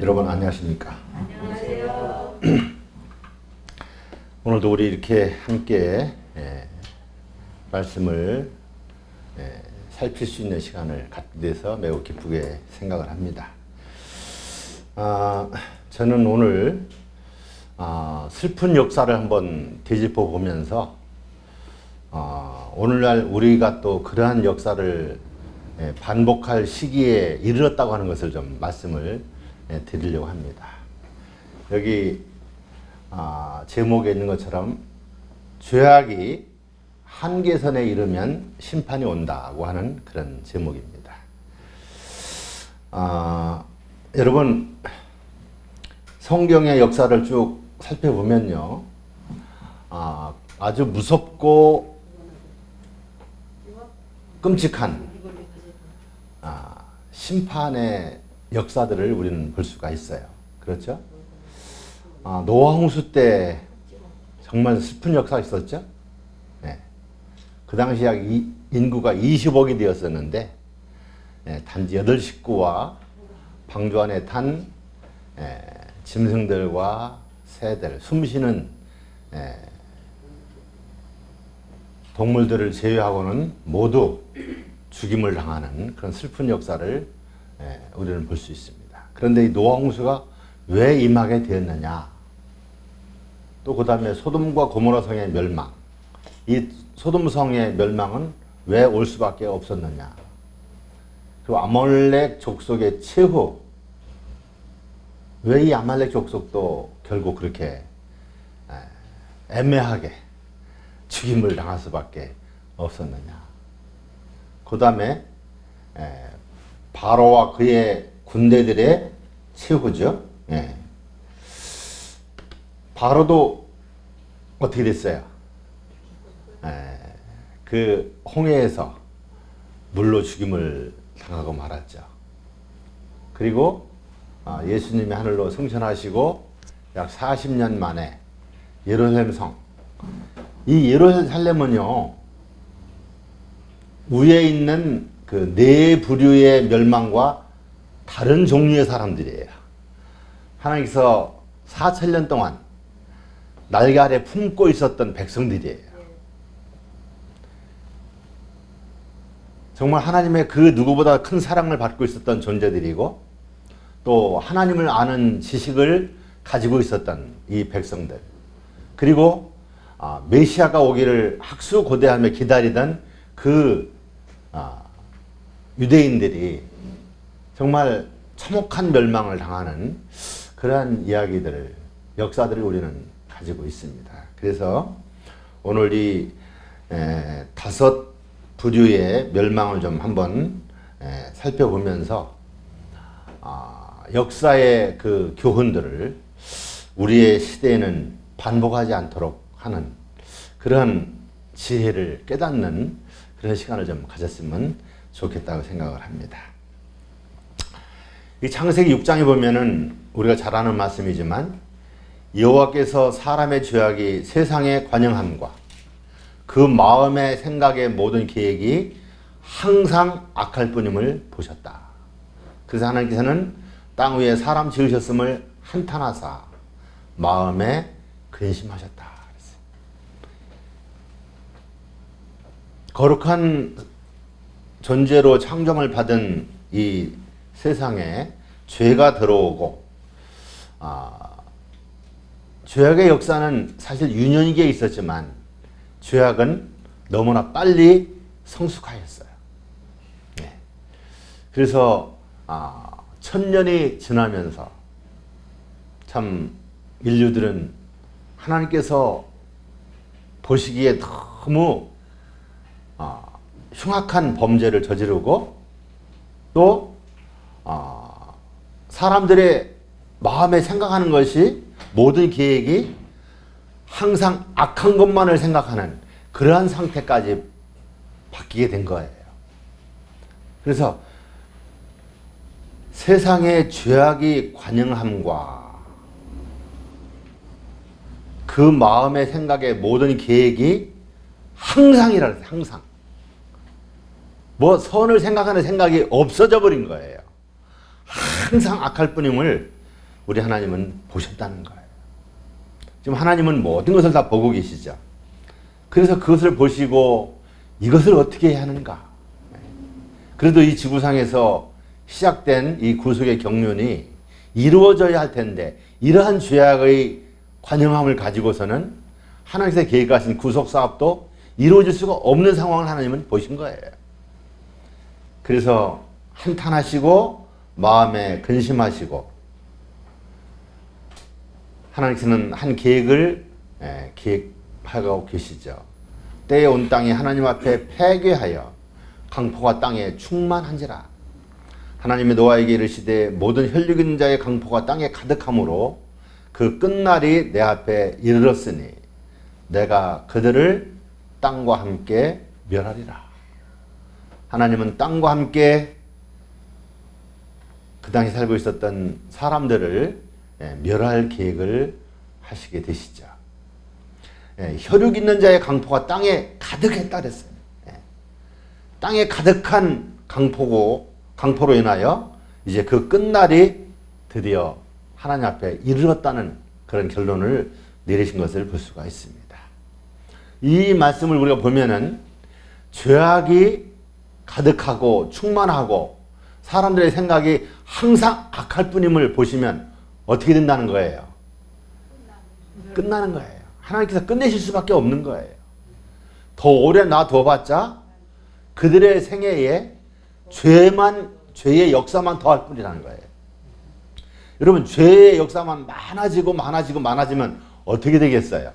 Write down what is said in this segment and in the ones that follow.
여러분 안녕하십니까? 안녕하세요. 오늘도 우리 이렇게 함께 말씀을 살필 수 있는 시간을 갖게 돼서 매우 기쁘게 생각을 합니다. 저는 오늘 슬픈 역사를 한번 되짚어 보면서 오늘날 우리가 또 그러한 역사를 반복할 시기에 이르렀다고 하는 것을 좀 말씀을 드리려고 합니다. 여기 제목에 있는 것처럼 죄악이 한계선에 이르면 심판이 온다고 하는 그런 제목입니다. 여러분 성경의 역사를 쭉 살펴보면요, 아주 무섭고 끔찍한 심판의 역사들을 우리는 볼 수가 있어요. 그렇죠? 노아 홍수 때 정말 슬픈 역사가 있었죠? 네. 그 당시 약 인구가 20억이 되었었는데 단지 8식구와 방주 안에 탄 짐승들과 새들, 숨쉬는 동물들을 제외하고는 모두 죽임을 당하는 그런 슬픈 역사를 우리는 볼 수 있습니다. 그런데 이 노아 홍수가 왜 임하게 되었느냐? 또 그 다음에 소돔과 고모라 성의 멸망. 이 소돔 성의 멸망은 왜 올 수밖에 없었느냐? 그리고 아말렉 족속의 최후. 왜 이 아말렉 족속도 결국 그렇게 애매하게 죽임을 당할 수밖에 없었느냐? 그 다음에 바로와 그의 군대들의 최후죠. 바로도 어떻게 됐어요? 그 홍해에서 물로 죽임을 당하고 말았죠. 그리고 예수님이 하늘로 승천하시고 약 40년 만에 예루살렘 성, 이 예루살렘은요, 위에 있는 그 네 부류의 멸망과 다른 종류의 사람들이에요. 하나님께서 4,000년 동안 날개 아래 품고 있었던 백성들이에요. 정말 하나님의 그 누구보다 큰 사랑을 받고 있었던 존재들이고, 또 하나님을 아는 지식을 가지고 있었던 이 백성들, 그리고 메시아가 오기를 학수고대하며 기다리던 그 유대인들이 정말 참혹한 멸망을 당하는 그러한 이야기들을, 역사들을 우리는 가지고 있습니다. 그래서 오늘 이 5 부류의 멸망을 좀 한번 살펴보면서 역사의 그 교훈들을 우리의 시대에는 반복하지 않도록 하는 그런 지혜를 깨닫는 그런 시간을 좀 가졌으면 좋겠다고 생각을 합니다. 이 창세기 6장에 보면은 우리가 잘 아는 말씀이지만, 여호와께서 사람의 죄악이 세상에 관영함과 그 마음의 생각의 모든 계획이 항상 악할 뿐임을 보셨다. 그래서 하나님께서는 땅 위에 사람 지으셨음을 한탄하사 마음에 근심하셨다. 거룩한 존재로 창조를 받은 이 세상에 죄가 들어오고, 죄악의 역사는 사실 유년기에 있었지만 죄악은 너무나 빨리 성숙하였어요. 그래서 1000년이 지나면서 참 인류들은 하나님께서 보시기에 너무 흉악한 범죄를 저지르고, 또 사람들의 마음에 생각하는 것이, 모든 계획이 항상 악한 것만을 생각하는 그러한 상태까지 바뀌게 된 거예요. 그래서 세상의 죄악이 관영함과 그 마음의 생각의 모든 계획이 항상이라 그랬어요. 항상. 뭐 선을 생각하는 생각이 없어져 버린 거예요. 항상 악할 뿐임을 우리 하나님은 보셨다는 거예요. 지금 하나님은 모든 것을 다 보고 계시죠. 그래서 그것을 보시고 이것을 어떻게 해야 하는가. 그래도 이 지구상에서 시작된 이 구속의 경륜이 이루어져야 할 텐데 이러한 죄악의 관영함을 가지고서는 하나님께서 계획하신 구속 사업도 이루어질 수가 없는 상황을 하나님은 보신 거예요. 그래서 한탄하시고 마음에 근심하시고 하나님께서는 한 계획을 계획하고 계시죠. 때에 온 땅이 하나님 앞에 패괴하여 강포가 땅에 충만한지라. 하나님의 노아에게 이르시되 모든 혈육 있는 자의 강포가 땅에 가득함으로 그 끝날이 내 앞에 이르렀으니 내가 그들을 땅과 함께 멸하리라. 하나님은 땅과 함께 그 당시 살고 있었던 사람들을 멸할 계획을 하시게 되시죠. 혈육 있는 자의 강포가 땅에 가득했다 그랬어요. 땅에 가득한 강포로 인하여 이제 그 끝날이 드디어 하나님 앞에 이르렀다는 그런 결론을 내리신 것을 볼 수가 있습니다. 이 말씀을 우리가 보면은 죄악이 가득하고 충만하고 사람들의 생각이 항상 악할 뿐임을 보시면 어떻게 된다는 거예요? 끝나는 거예요. 하나님께서 끝내실 수밖에 없는 거예요. 더 오래 놔둬봤자 그들의 생애에 죄의 역사만 더할 뿐이라는 거예요. 여러분, 죄의 역사만 많아지면 어떻게 되겠어요?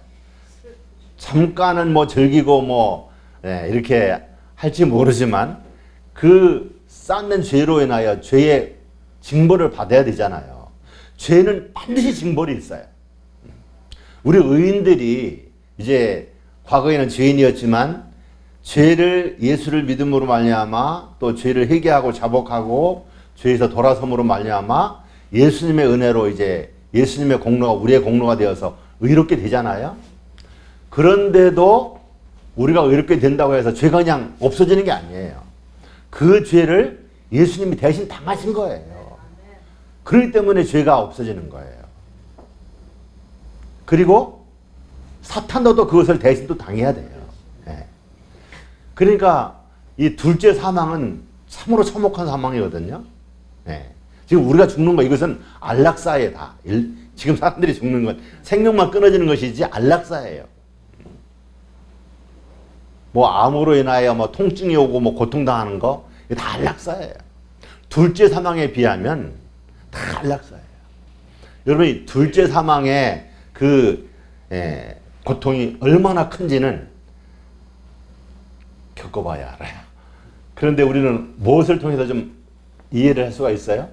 잠깐은 즐기고 이렇게 할지 모르지만 그 쌓는 죄로 인하여 죄의 징벌을 받아야 되잖아요. 죄는 반드시 징벌이 있어요. 우리 의인들이 이제 과거에는 죄인이었지만 죄를 예수를 믿음으로 말미암아 또 죄를 회개하고 자복하고 죄에서 돌아섬으로 말미암아 예수님의 은혜로 이제 예수님의 공로가 우리의 공로가 되어서 의롭게 되잖아요. 그런데도 우리가 의롭게 된다고 해서 죄가 그냥 없어지는 게 아니에요. 그 죄를 예수님이 대신 당하신 거예요. 그렇기 때문에 죄가 없어지는 거예요. 그리고 사탄도 또 그것을 대신 또 당해야 돼요. 그러니까 이 둘째 사망은 참으로 참혹한 사망이거든요. 지금 우리가 죽는 거 이것은 안락사예다. 지금 사람들이 죽는 건 생명만 끊어지는 것이지 안락사예요. 암으로 인하여 통증이 오고 고통당하는 거 이거 다 안락사예요. 둘째 사망에 비하면 다 안락사예요. 여러분이 둘째 사망의 그 고통이 얼마나 큰지는 겪어봐야 알아요. 그런데 우리는 무엇을 통해서 좀 이해를 할 수가 있어요?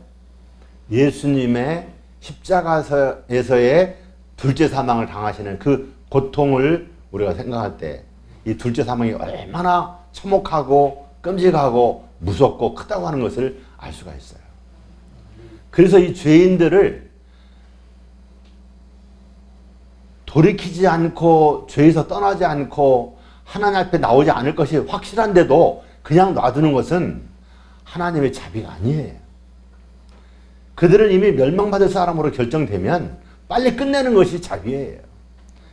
예수님의 십자가에서의 둘째 사망을 당하시는 그 고통을 우리가 생각할 때 이 둘째 사망이 얼마나 참혹하고 끔찍하고 무섭고 크다고 하는 것을 알 수가 있어요. 그래서 이 죄인들을 돌이키지 않고 죄에서 떠나지 않고 하나님 앞에 나오지 않을 것이 확실한데도 그냥 놔두는 것은 하나님의 자비가 아니에요. 그들은 이미 멸망받을 사람으로 결정되면 빨리 끝내는 것이 자비예요.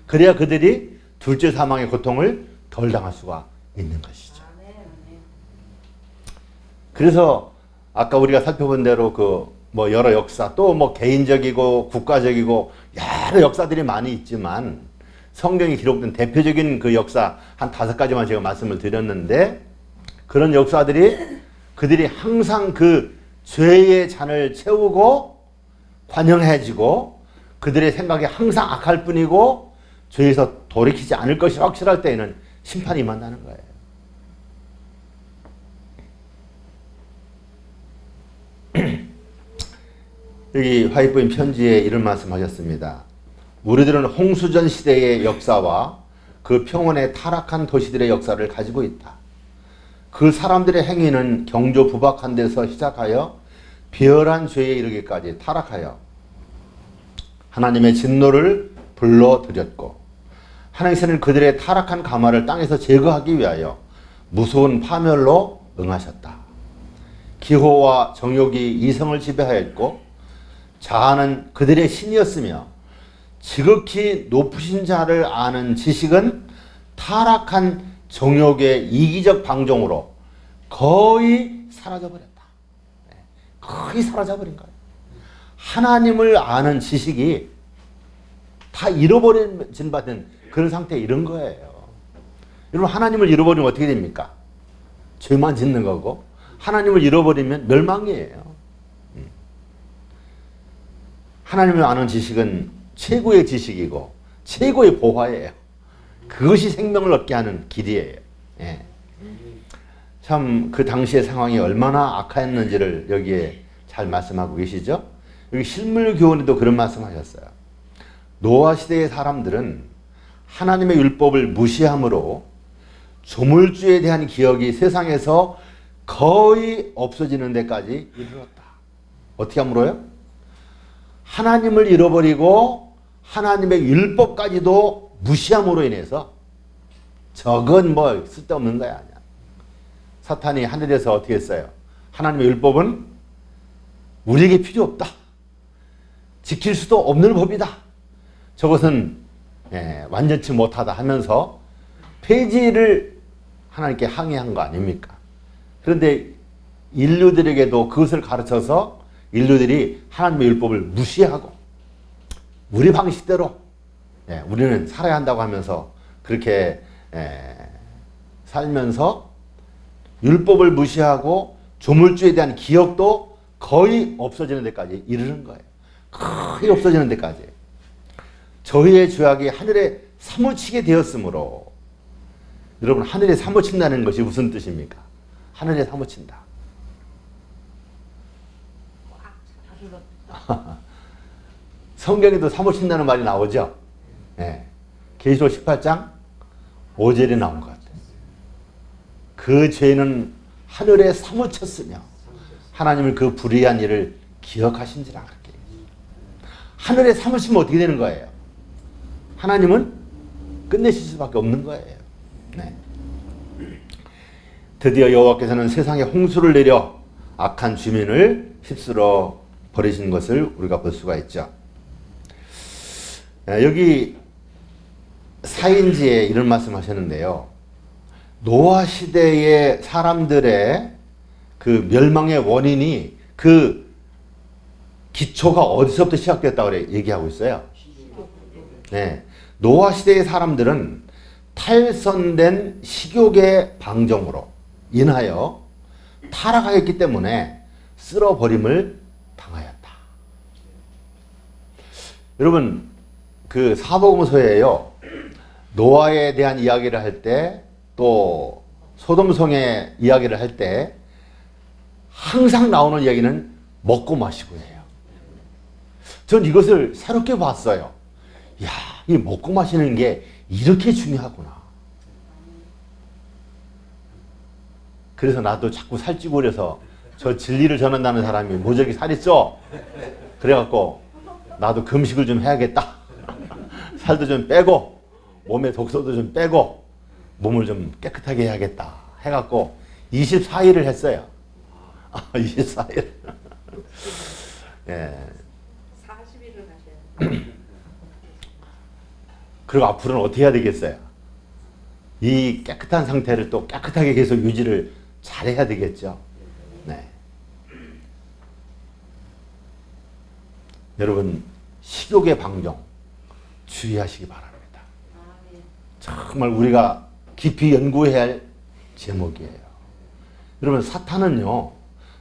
그래야 그들이 둘째 사망의 고통을 덜 당할 수가 있는 것이죠. 그래서 아까 우리가 살펴본 대로 여러 역사 또 개인적이고 국가적이고 여러 역사들이 많이 있지만 성경에 기록된 대표적인 그 역사 한 5가지만 제가 말씀을 드렸는데 그런 역사들이 그들이 항상 그 죄의 잔을 채우고 관영해지고 그들의 생각이 항상 악할 뿐이고 죄에서 돌이키지 않을 것이 확실할 때에는 심판이 임한다는 거예요. 여기 화이트보임 편지에 이런 말씀하셨습니다. 우리들은 홍수전 시대의 역사와 그 평원의 타락한 도시들의 역사를 가지고 있다. 그 사람들의 행위는 경조 부박한 데서 시작하여 비열한 죄에 이르기까지 타락하여 하나님의 진노를 불러들였고 하나님께서는 그들의 타락한 가마를 땅에서 제거하기 위하여 무서운 파멸로 응하셨다. 기호와 정욕이 이성을 지배하였고 자아는 그들의 신이었으며 지극히 높으신 자를 아는 지식은 타락한 정욕의 이기적 방종으로 거의 사라져버렸다. 거의 사라져버린 거예요. 하나님을 아는 지식이 다 잃어버린 받은 그런 상태에 이런 거예요. 여러분, 하나님을 잃어버리면 어떻게 됩니까? 죄만 짓는 거고, 하나님을 잃어버리면 멸망이에요. 하나님을 아는 지식은 최고의 지식이고 최고의 보화예요. 그것이 생명을 얻게 하는 길이에요. 예. 참 그 당시의 상황이 얼마나 악했는지를 여기에 잘 말씀하고 계시죠? 여기 실물교훈에도 그런 말씀하셨어요. 노아 시대의 사람들은 하나님의 율법을 무시함으로 조물주에 대한 기억이 세상에서 거의 없어지는 데까지 이르렀다. 어떻게 함으로요? 하나님을 잃어버리고 하나님의 율법까지도 무시함으로 인해서 저건 뭐 쓸데없는 거야. 아니야. 사탄이 하늘에서 어떻게 했어요? 하나님의 율법은 우리에게 필요 없다. 지킬 수도 없는 법이다. 저것은 완전치 못하다 하면서 폐지를 하나님께 항의한 거 아닙니까? 그런데 인류들에게도 그것을 가르쳐서 인류들이 하나님의 율법을 무시하고 우리 방식대로 우리는 살아야 한다고 하면서 그렇게 살면서 율법을 무시하고 조물주에 대한 기억도 거의 없어지는 데까지 이르는 거예요. 거의 없어지는 데까지. 저희의 죄악이 하늘에 사무치게 되었으므로, 여러분, 하늘에 사무친다는 것이 무슨 뜻입니까? 하늘에 사무친다. 성경에도 사무친다는 말이 나오죠. 계시록 18장 5절에 나온 것 같아요. 그 죄는 하늘에 사무쳤으며 하나님을 그 불의한 일을 기억하신지라. 그렇게 하늘에 사무치면 어떻게 되는 거예요? 하나님은 끝내실 수밖에 없는 거예요. 드디어 여호와께서는 세상에 홍수를 내려 악한 주민을 휩쓸어 버리신 것을 우리가 볼 수가 있죠. 여기 사인지에 이런 말씀 하셨는데요. 노아 시대의 사람들의 그 멸망의 원인이 그 기초가 어디서부터 시작됐다고 얘기하고 있어요. 노아 시대의 사람들은 탈선된 식욕의 방종으로 인하여 타락하였기 때문에 쓸어버림을 당하였다. 여러분, 그 사복음서에요, 노아에 대한 이야기를 할 때, 또 소돔성의 이야기를 할 때 항상 나오는 이야기는 먹고 마시고예요. 전 이것을 새롭게 봤어요. 야, 이 먹고 마시는 게 이렇게 중요하구나. 그래서 나도 자꾸 살찌고 그래서 저 진리를 전한다는 사람이 뭐 저렇게 살이 쪄? 그래갖고 나도 금식을 좀 해야겠다. 살도 좀 빼고 몸에 독소도 좀 빼고 몸을 좀 깨끗하게 해야겠다 해갖고 24일을 했어요. 24일. 예. 40일을 하셔요. 그리고 앞으로는 어떻게 해야 되겠어요? 이 깨끗한 상태를 또 깨끗하게 계속 유지를 잘해야 되겠죠. 네. 여러분, 식욕의 방종 주의하시기 바랍니다. 정말 우리가 깊이 연구해야 할 제목이에요. 여러분, 사탄은요,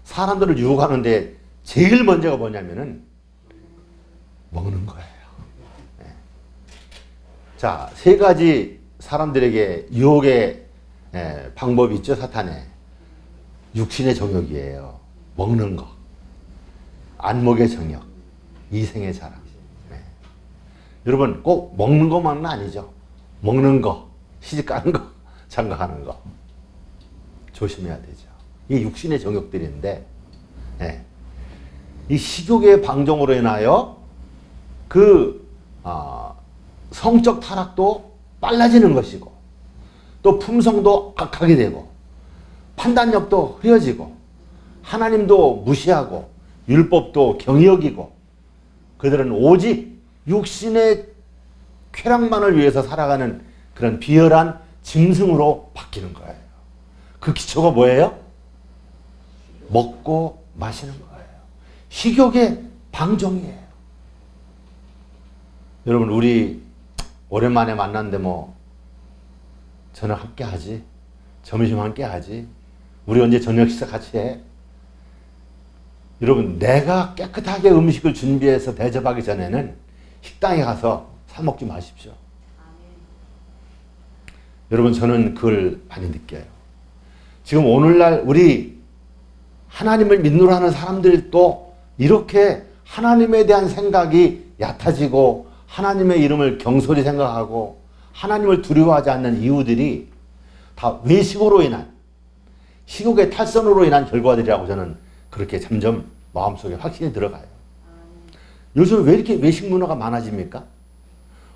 사람들을 유혹하는데 제일 먼저가 뭐냐면은 먹는 거예요. 네. 자, 세 가지 사람들에게 유혹의 방법이 있죠, 사탄의. 육신의 정욕이에요. 먹는 거. 안목의 정욕. 이생의 자랑. 네. 여러분, 꼭 먹는 것만은 아니죠. 먹는 거, 시집 가는 거, 장가가는 거. 조심해야 되죠. 이게 육신의 정욕들인데, 이 식욕의 방종으로 인하여 성적 타락도 빨라지는 것이고, 또 품성도 악하게 되고, 판단력도 흐려지고, 하나님도 무시하고, 율법도 경히 여기고, 그들은 오직 육신의 쾌락만을 위해서 살아가는 그런 비열한 짐승으로 바뀌는 거예요. 그 기초가 뭐예요? 먹고 마시는 거예요. 식욕의 방종이에요. 여러분, 우리 오랜만에 만났는데 뭐 저녁 함께 하지? 점심 함께 하지? 우리 언제 저녁 식사 같이 해? 여러분, 내가 깨끗하게 음식을 준비해서 대접하기 전에는 식당에 가서 사 먹지 마십시오. 여러분, 저는 그걸 많이 느껴요. 지금 오늘날 우리 하나님을 믿노라 하는 사람들도 이렇게 하나님에 대한 생각이 얕아지고 하나님의 이름을 경솔히 생각하고 하나님을 두려워하지 않는 이유들이 다 외식으로 인한, 식욕의 탈선으로 인한 결과들이라고 저는 그렇게 점점 마음속에 확신이 들어가요. 요즘 왜 이렇게 외식 문화가 많아집니까?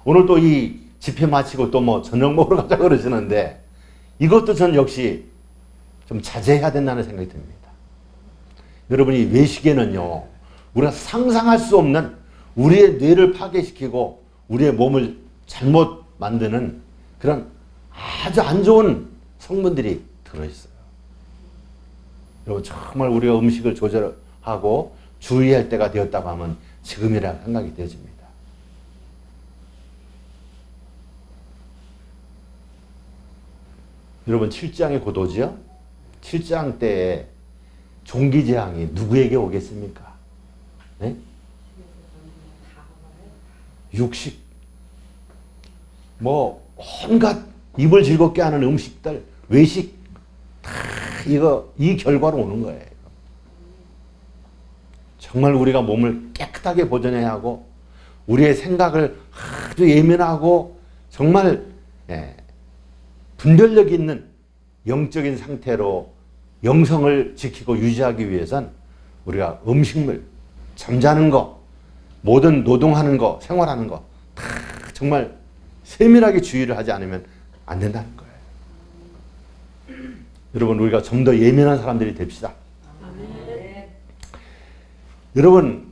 오늘 또 이 집회 마치고 또 뭐 저녁 먹으러 가자 그러시는데 이것도 저는 역시 좀 자제해야 된다는 생각이 듭니다. 여러분이 외식에는요, 우리가 상상할 수 없는 우리의 뇌를 파괴시키고 우리의 몸을 잘못 만드는 그런 아주 안 좋은 성분들이 들어있어요. 여러분, 정말 우리가 음식을 조절하고 주의할 때가 되었다고 하면 지금이라 생각이 되어집니다. 여러분, 7장의 고도지요? 7장 때에 종기재앙이 누구에게 오겠습니까? 네? 육식, 뭐 온갖 입을 즐겁게 하는 음식들, 외식, 다 이 결과로 오는 거예요. 정말 우리가 몸을 깨끗하게 보존해야 하고 우리의 생각을 아주 예민하고 정말 분별력 있는 영적인 상태로 영성을 지키고 유지하기 위해선 우리가 음식물, 잠자는 거, 모든 노동하는 거, 생활하는 거 다 정말 세밀하게 주의를 하지 않으면 안 된다는 거예요. 여러분, 우리가 좀 더 예민한 사람들이 됩시다. 여러분,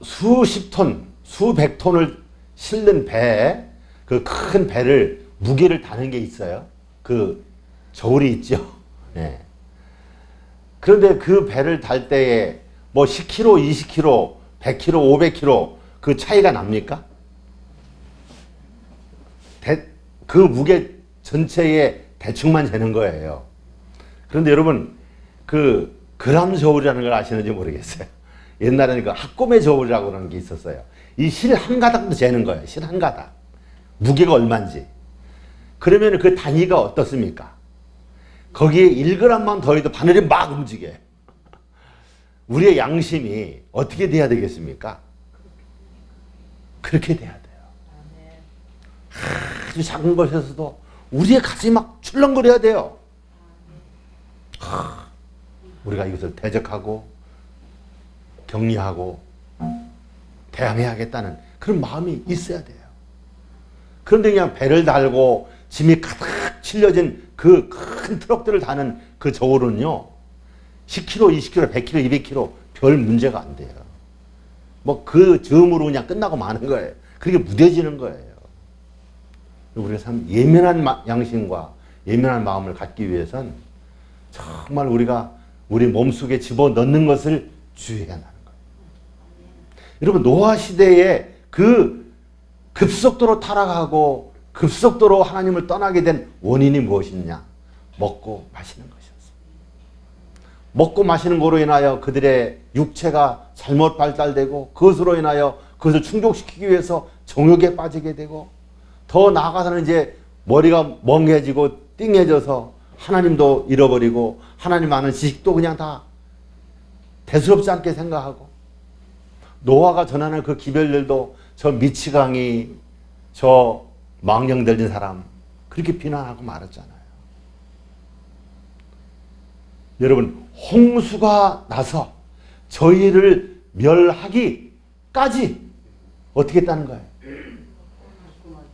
수십 톤, 수백 톤을 실는 배에, 그 큰 배를, 무게를 다는 게 있어요. 그 저울이 있죠. 네. 그런데 그 배를 달 때에 뭐 10kg, 20kg, 100kg, 500kg 그 차이가 납니까? 그 무게 전체에 대충만 재는 거예요. 그런데 여러분, 그 그람 저울이라는 걸 아시는지 모르겠어요. 옛날에는 그 학고매 저울이라고 그러는 게 있었어요. 이 실 한 가닥도 재는 거예요. 실 한 가닥. 무게가 얼마인지. 그러면 그 단위가 어떻습니까? 거기에 1g만 더해도 바늘이 막 움직여요. 우리의 양심이 어떻게 돼야 되겠습니까? 그렇게 돼야 돼요. 아주 작은 것에서도 우리의 가슴이 막 출렁거려야 돼요. 우리가 이것을 대적하고 격리하고 대항해야겠다는 그런 마음이 있어야 돼요. 그런데 그냥 배를 달고 짐이 가득 실려진 그 큰 트럭들을 다는 그 저울은요, 10kg, 20kg, 100kg, 200kg 별 문제가 안 돼요. 뭐 그 즈음으로 그냥 끝나고 마는 거예요. 그렇게 무뎌지는 거예요. 우리가 참 예민한 양심과 예민한 마음을 갖기 위해선 정말 우리가 우리 몸속에 집어넣는 것을 주의해야 하는 거예요. 여러분, 노아 시대에 그 급속도로 타락하고 급속도로 하나님을 떠나게 된 원인이 무엇이냐? 먹고 마시는 것이었어요. 먹고 마시는 거로 인하여 그들의 육체가 잘못 발달되고 그것으로 인하여 그것을 충족시키기 위해서 정욕에 빠지게 되고 더 나아가서는 이제 머리가 멍해지고 띵해져서 하나님도 잃어버리고 하나님 아는 지식도 그냥 다 대수롭지 않게 생각하고 노아가 전하는 그 기별들도 저 미치광이 저 망령 들린 사람 그렇게 비난하고 말았잖아요. 여러분, 홍수가 나서 저희를 멸하기까지 어떻게 했다는 거예요?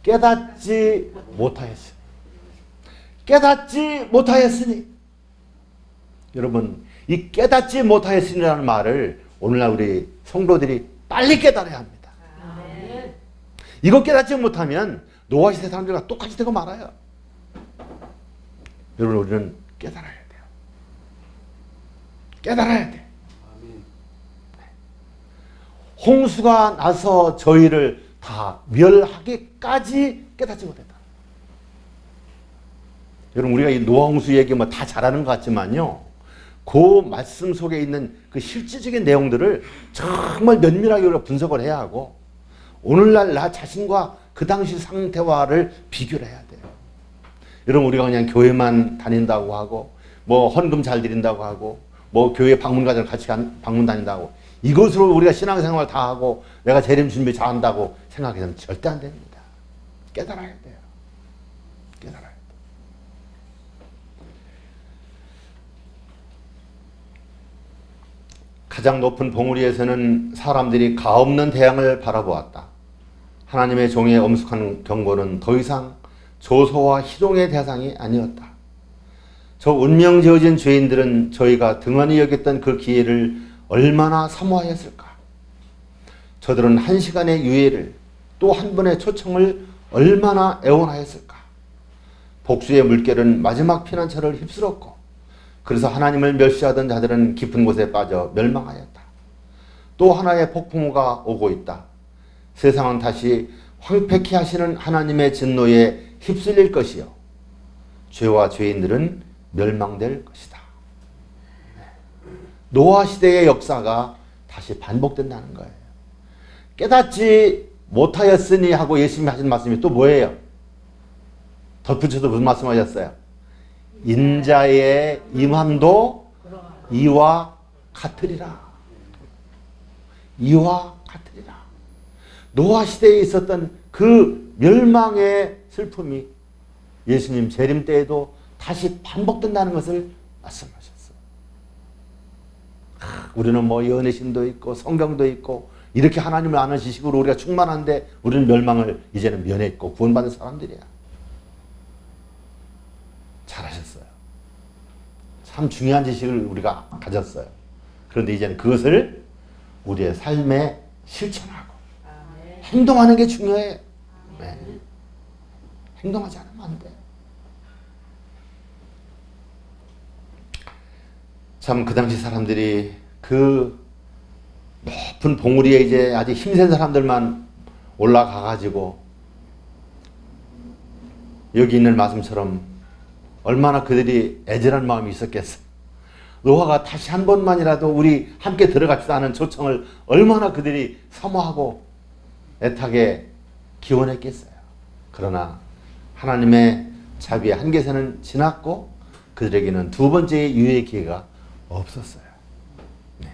깨닫지 못하였으니. 깨닫지 못하였으니. 여러분, 이 깨닫지 못하였으니라는 말을 오늘날 우리 성도들이 빨리 깨달아야 합니다. 이거 깨닫지 못하면 노아 시대 사람들과 똑같이 되고 말아요. 여러분, 우리는 깨달아야 돼요. 깨달아야 돼. 홍수가 나서 저희를 다 멸하기까지 깨닫지 못했다. 여러분, 우리가 이 노아 홍수 얘기 뭐 다 잘하는 것 같지만요, 그 말씀 속에 있는 그 실질적인 내용들을 정말 면밀하게 우리가 분석을 해야 하고, 오늘날 나 자신과 그 당시 상태와를 비교를 해야 돼요. 여러분, 우리가 그냥 교회만 다닌다고 하고, 뭐 헌금 잘 드린다고 하고, 뭐 교회 방문가들 같이 방문 다닌다고, 이것으로 우리가 신앙생활 다 하고 내가 재림 준비 잘한다고 생각해서는 절대 안 됩니다. 깨달아야 돼요. 깨달아야 돼요. 가장 높은 봉우리에서는 사람들이 가없는 태양을 바라보았다. 하나님의 종의 엄숙한 경고는 더 이상 조소와 희롱의 대상이 아니었다. 저 운명 지어진 죄인들은 저희가 등한히 여겼던 그 기회를 얼마나 사모하였을까. 저들은 한 시간의 유예를, 또 한 번의 초청을 얼마나 애원하였을까. 복수의 물결은 마지막 피난처를 휩쓸었고, 그래서 하나님을 멸시하던 자들은 깊은 곳에 빠져 멸망하였다. 또 하나의 폭풍우가 오고 있다. 세상은 다시 황폐케 하시는 하나님의 진노에 휩쓸릴 것이요, 죄와 죄인들은 멸망될 것이다. 노아 시대의 역사가 다시 반복된다는 거예요. 깨닫지 못하였으니 하고 예수님이 하신 말씀이 또 뭐예요? 덧붙여서 무슨 말씀 하셨어요? 인자의 임함도 이와 같으리라. 이와 같으리라. 노아 시대에 있었던 그 멸망의 슬픔이 예수님 재림 때에도 다시 반복된다는 것을 말씀하셨어요. 우리는 뭐 연애신도 있고 성경도 있고 이렇게 하나님을 아는 지식으로 우리가 충만한데 우리는 멸망을 이제는 면했고 구원받은 사람들이야. 잘하셨어요. 참 중요한 지식을 우리가 가졌어요. 그런데 이제는 그것을 우리의 삶에 실천하고 행동하는 게 중요해요. 네. 행동하지 않으면 안 돼. 참 그 당시 사람들이 그 높은 봉우리에 이제 아주 힘센 사람들만 올라가가지고 여기 있는 말씀처럼 얼마나 그들이 애절한 마음이 있었겠어. 노아가 다시 한 번만이라도 우리 함께 들어갑시다 하는 초청을 얼마나 그들이 사모하고 애타게 기원했겠어요. 그러나 하나님의 자비의 한계선은 지났고 그들에게는 두 번째의 유예의 기회가 없었어요. 네.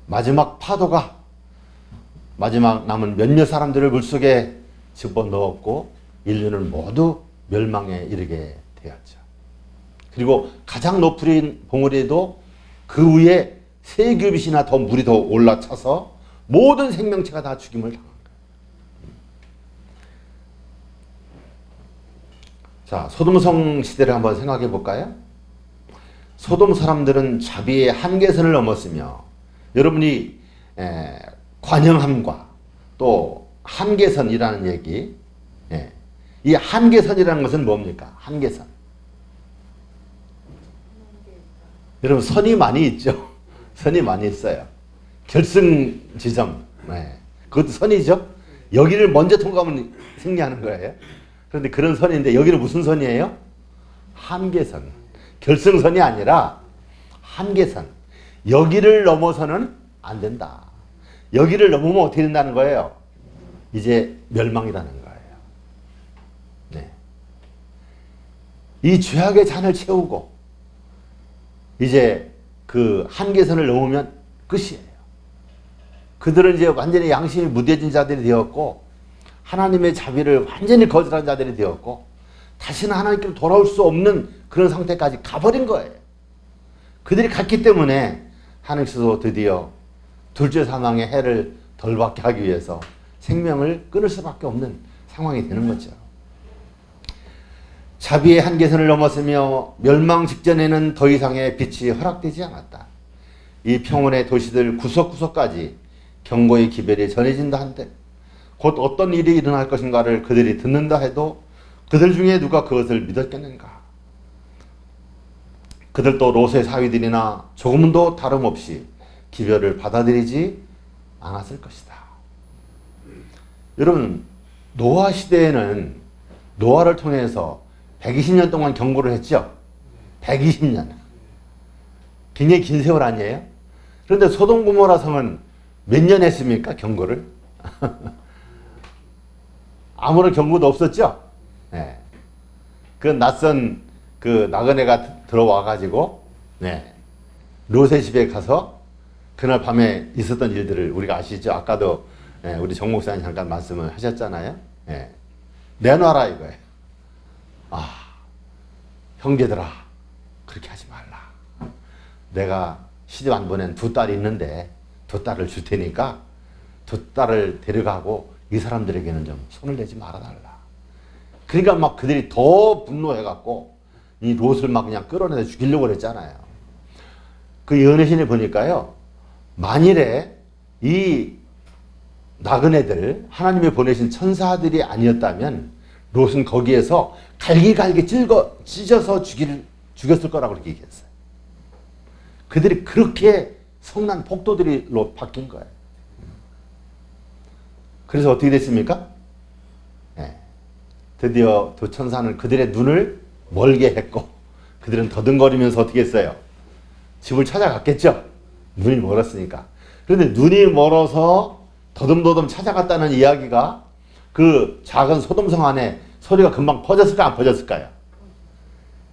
마지막 파도가 마지막 남은 몇몇 사람들을 물속에 집어넣었고 인류는 모두 멸망에 이르게 되었죠. 그리고 가장 높은 봉우리에도 그 위에 세 규빗이나 더 물이 더 올라차서 모든 생명체가 다 죽임을 당한 거예요. 자, 소돔성 시대를 한번 생각해 볼까요? 소돔 사람들은 자비의 한계선을 넘었으며 여러분이 관영함과 또 한계선이라는 얘기, 이 한계선이라는 것은 뭡니까? 한계선. 여러분 선이 많이 있죠? 선이 많이 있어요. 결승 지점, 그것도 선이죠? 여기를 먼저 통과하면 승리하는 거예요. 그런데 그런 선인데 여기는 무슨 선이에요? 한계선. 결승선이 아니라 한계선. 여기를 넘어서는 안 된다. 여기를 넘으면 어떻게 된다는 거예요? 이제 멸망이라는 거예요. 네. 이 죄악의 잔을 채우고 이제 그 한계선을 넘으면 끝이에요. 그들은 이제 완전히 양심이 무뎌진 자들이 되었고 하나님의 자비를 완전히 거절한 자들이 되었고 다시는 하나님께로 돌아올 수 없는 그런 상태까지 가버린 거예요. 그들이 갔기 때문에 하나님께서도 드디어 둘째 사망의 해를 덜 받게 하기 위해서 생명을 끊을 수밖에 없는 상황이 되는 거죠. 자비의 한계선을 넘었으며 멸망 직전에는 더 이상의 빛이 허락되지 않았다. 이 평온의 도시들 구석구석까지 경고의 기별이 전해진다 한데 곧 어떤 일이 일어날 것인가를 그들이 듣는다 해도 그들 중에 누가 그것을 믿었겠는가? 그들도 롯의 사위들이나 조금도 다름없이 기별을 받아들이지 않았을 것이다. 여러분, 노아 시대에는 노아를 통해서 120년 동안 경고를 했죠? 120년. 굉장히 긴 세월 아니에요? 그런데 소돔 고모라 성은 몇 년 했습니까? 경고를? 아무런 경고도 없었죠? 네. 그 낯선 그 나그네가 들어와가지고, 네. 롯의 집에 가서 그날 밤에 있었던 일들을 우리가 아시죠? 아까도 네, 우리 정 목사님 잠깐 말씀을 하셨잖아요. 네. 내놔라 이거예요. 아, 형제들아, 그렇게 하지 말라. 내가 시집 안 보낸 두 딸이 있는데 두 딸을 줄 테니까 두 딸을 데려가고 이 사람들에게는 좀 손을 내지 말아달라. 그러니까 막 그들이 더 분노해갖고 이 롯을 막 그냥 끌어내서 죽이려고 그랬잖아요. 그 연애신에 보니까요, 만일에 이 나그네들, 하나님이 보내신 천사들이 아니었다면 롯은 거기에서 갈기갈기 찢어서 죽였을 거라고 그렇게 얘기했어요. 그들이 그렇게 성난 폭도들로 바뀐 거예요. 그래서 어떻게 됐습니까? 네. 드디어 두 천사는 그들의 눈을 멀게 했고 그들은 더듬거리면서 어떻게 했어요? 집을 찾아갔겠죠? 눈이 멀었으니까. 그런데 눈이 멀어서 더듬더듬 찾아갔다는 이야기가 그 작은 소돔성 안에 소리가 금방 퍼졌을까 안 퍼졌을까요?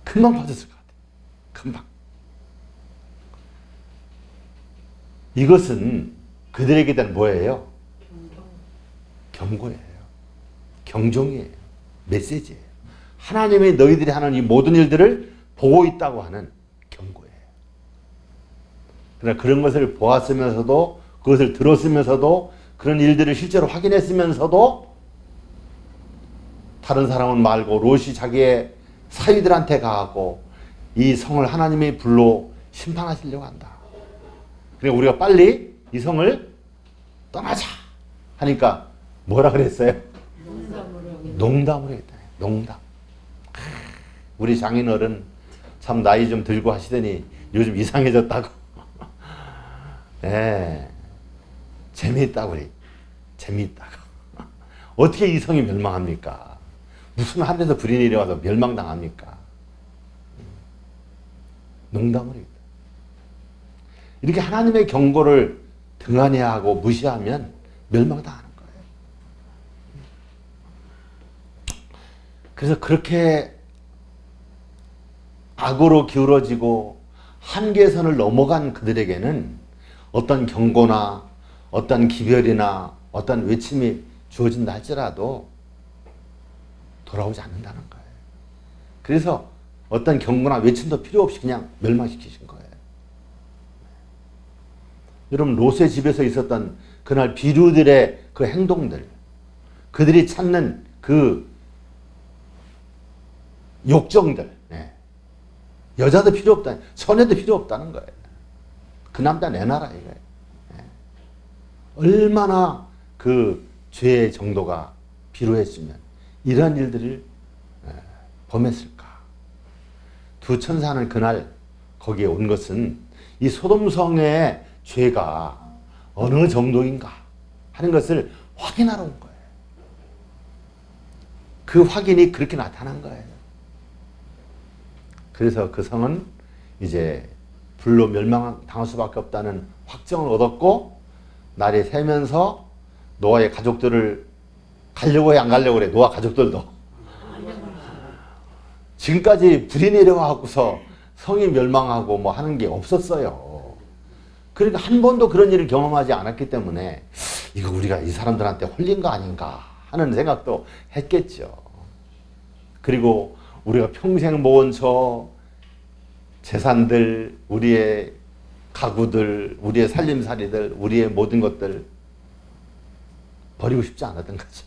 금방 퍼졌을 것 같아요. 금방. 이것은 그들에게 대한 뭐예요? 경고예요. 경종이에요. 메시지예요. 하나님이 너희들이 하는 이 모든 일들을 보고 있다고 하는 경고예요. 그러나 그런 것을 보았으면서도 그것을 들었으면서도 그런 일들을 실제로 확인했으면서도 다른 사람은 말고 롯이 자기의 사위들한테 가고 이 성을 하나님의 불로 심판하시려고 한다. 그러니까 우리가 빨리 이 성을 떠나자 하니까 뭐라 그랬어요? 농담으로 했다. 농담. 우리 장인어른 참 나이 좀 들고 하시더니 요즘 이상해졌다고. 네. 재미있다고 그래. 재미있다고. 어떻게 이 성이 멸망합니까? 무슨 하늘에서 불이 내려와서 멸망당합니까? 농담으로 했다. 이렇게 하나님의 경고를 등한히하고 무시하면 멸망당하는 거예요. 그래서 그렇게 악으로 기울어지고 한계선을 넘어간 그들에게는 어떤 경고나 어떤 기별이나 어떤 외침이 주어진다 할지라도 돌아오지 않는다는 거예요. 그래서 어떤 경고나 외침도 필요 없이 그냥 멸망시키신 거예요. 여러분, 롯의 집에서 있었던 그날 비류들의 그 행동들, 그들이 찾는 그 욕정들, 네. 여자도 필요 없다, 소녀도 필요 없다는 거예요. 그 남자 내놔라 이거예요. 네. 얼마나 그 죄의 정도가 비루했으면 이러한 일들을 범했을까. 두 천사는 그날 거기에 온 것은 이 소돔성의 죄가 어느 정도인가 하는 것을 확인하러 온 거예요. 그 확인이 그렇게 나타난 거예요. 그래서 그 성은 이제 불로 멸망당할 수밖에 없다는 확정을 얻었고, 날이 새면서 노아의 가족들을 가려고 해, 안 가려고 그래? 노아 가족들도. 지금까지 불이 내려와갖고서 성이 멸망하고 뭐 하는 게 없었어요. 그러니까 한 번도 그런 일을 경험하지 않았기 때문에 이거 우리가 이 사람들한테 홀린 거 아닌가 하는 생각도 했겠죠. 그리고 우리가 평생 모은 저 재산들, 우리의 가구들, 우리의 살림살이들, 우리의 모든 것들 버리고 싶지 않았던 거죠.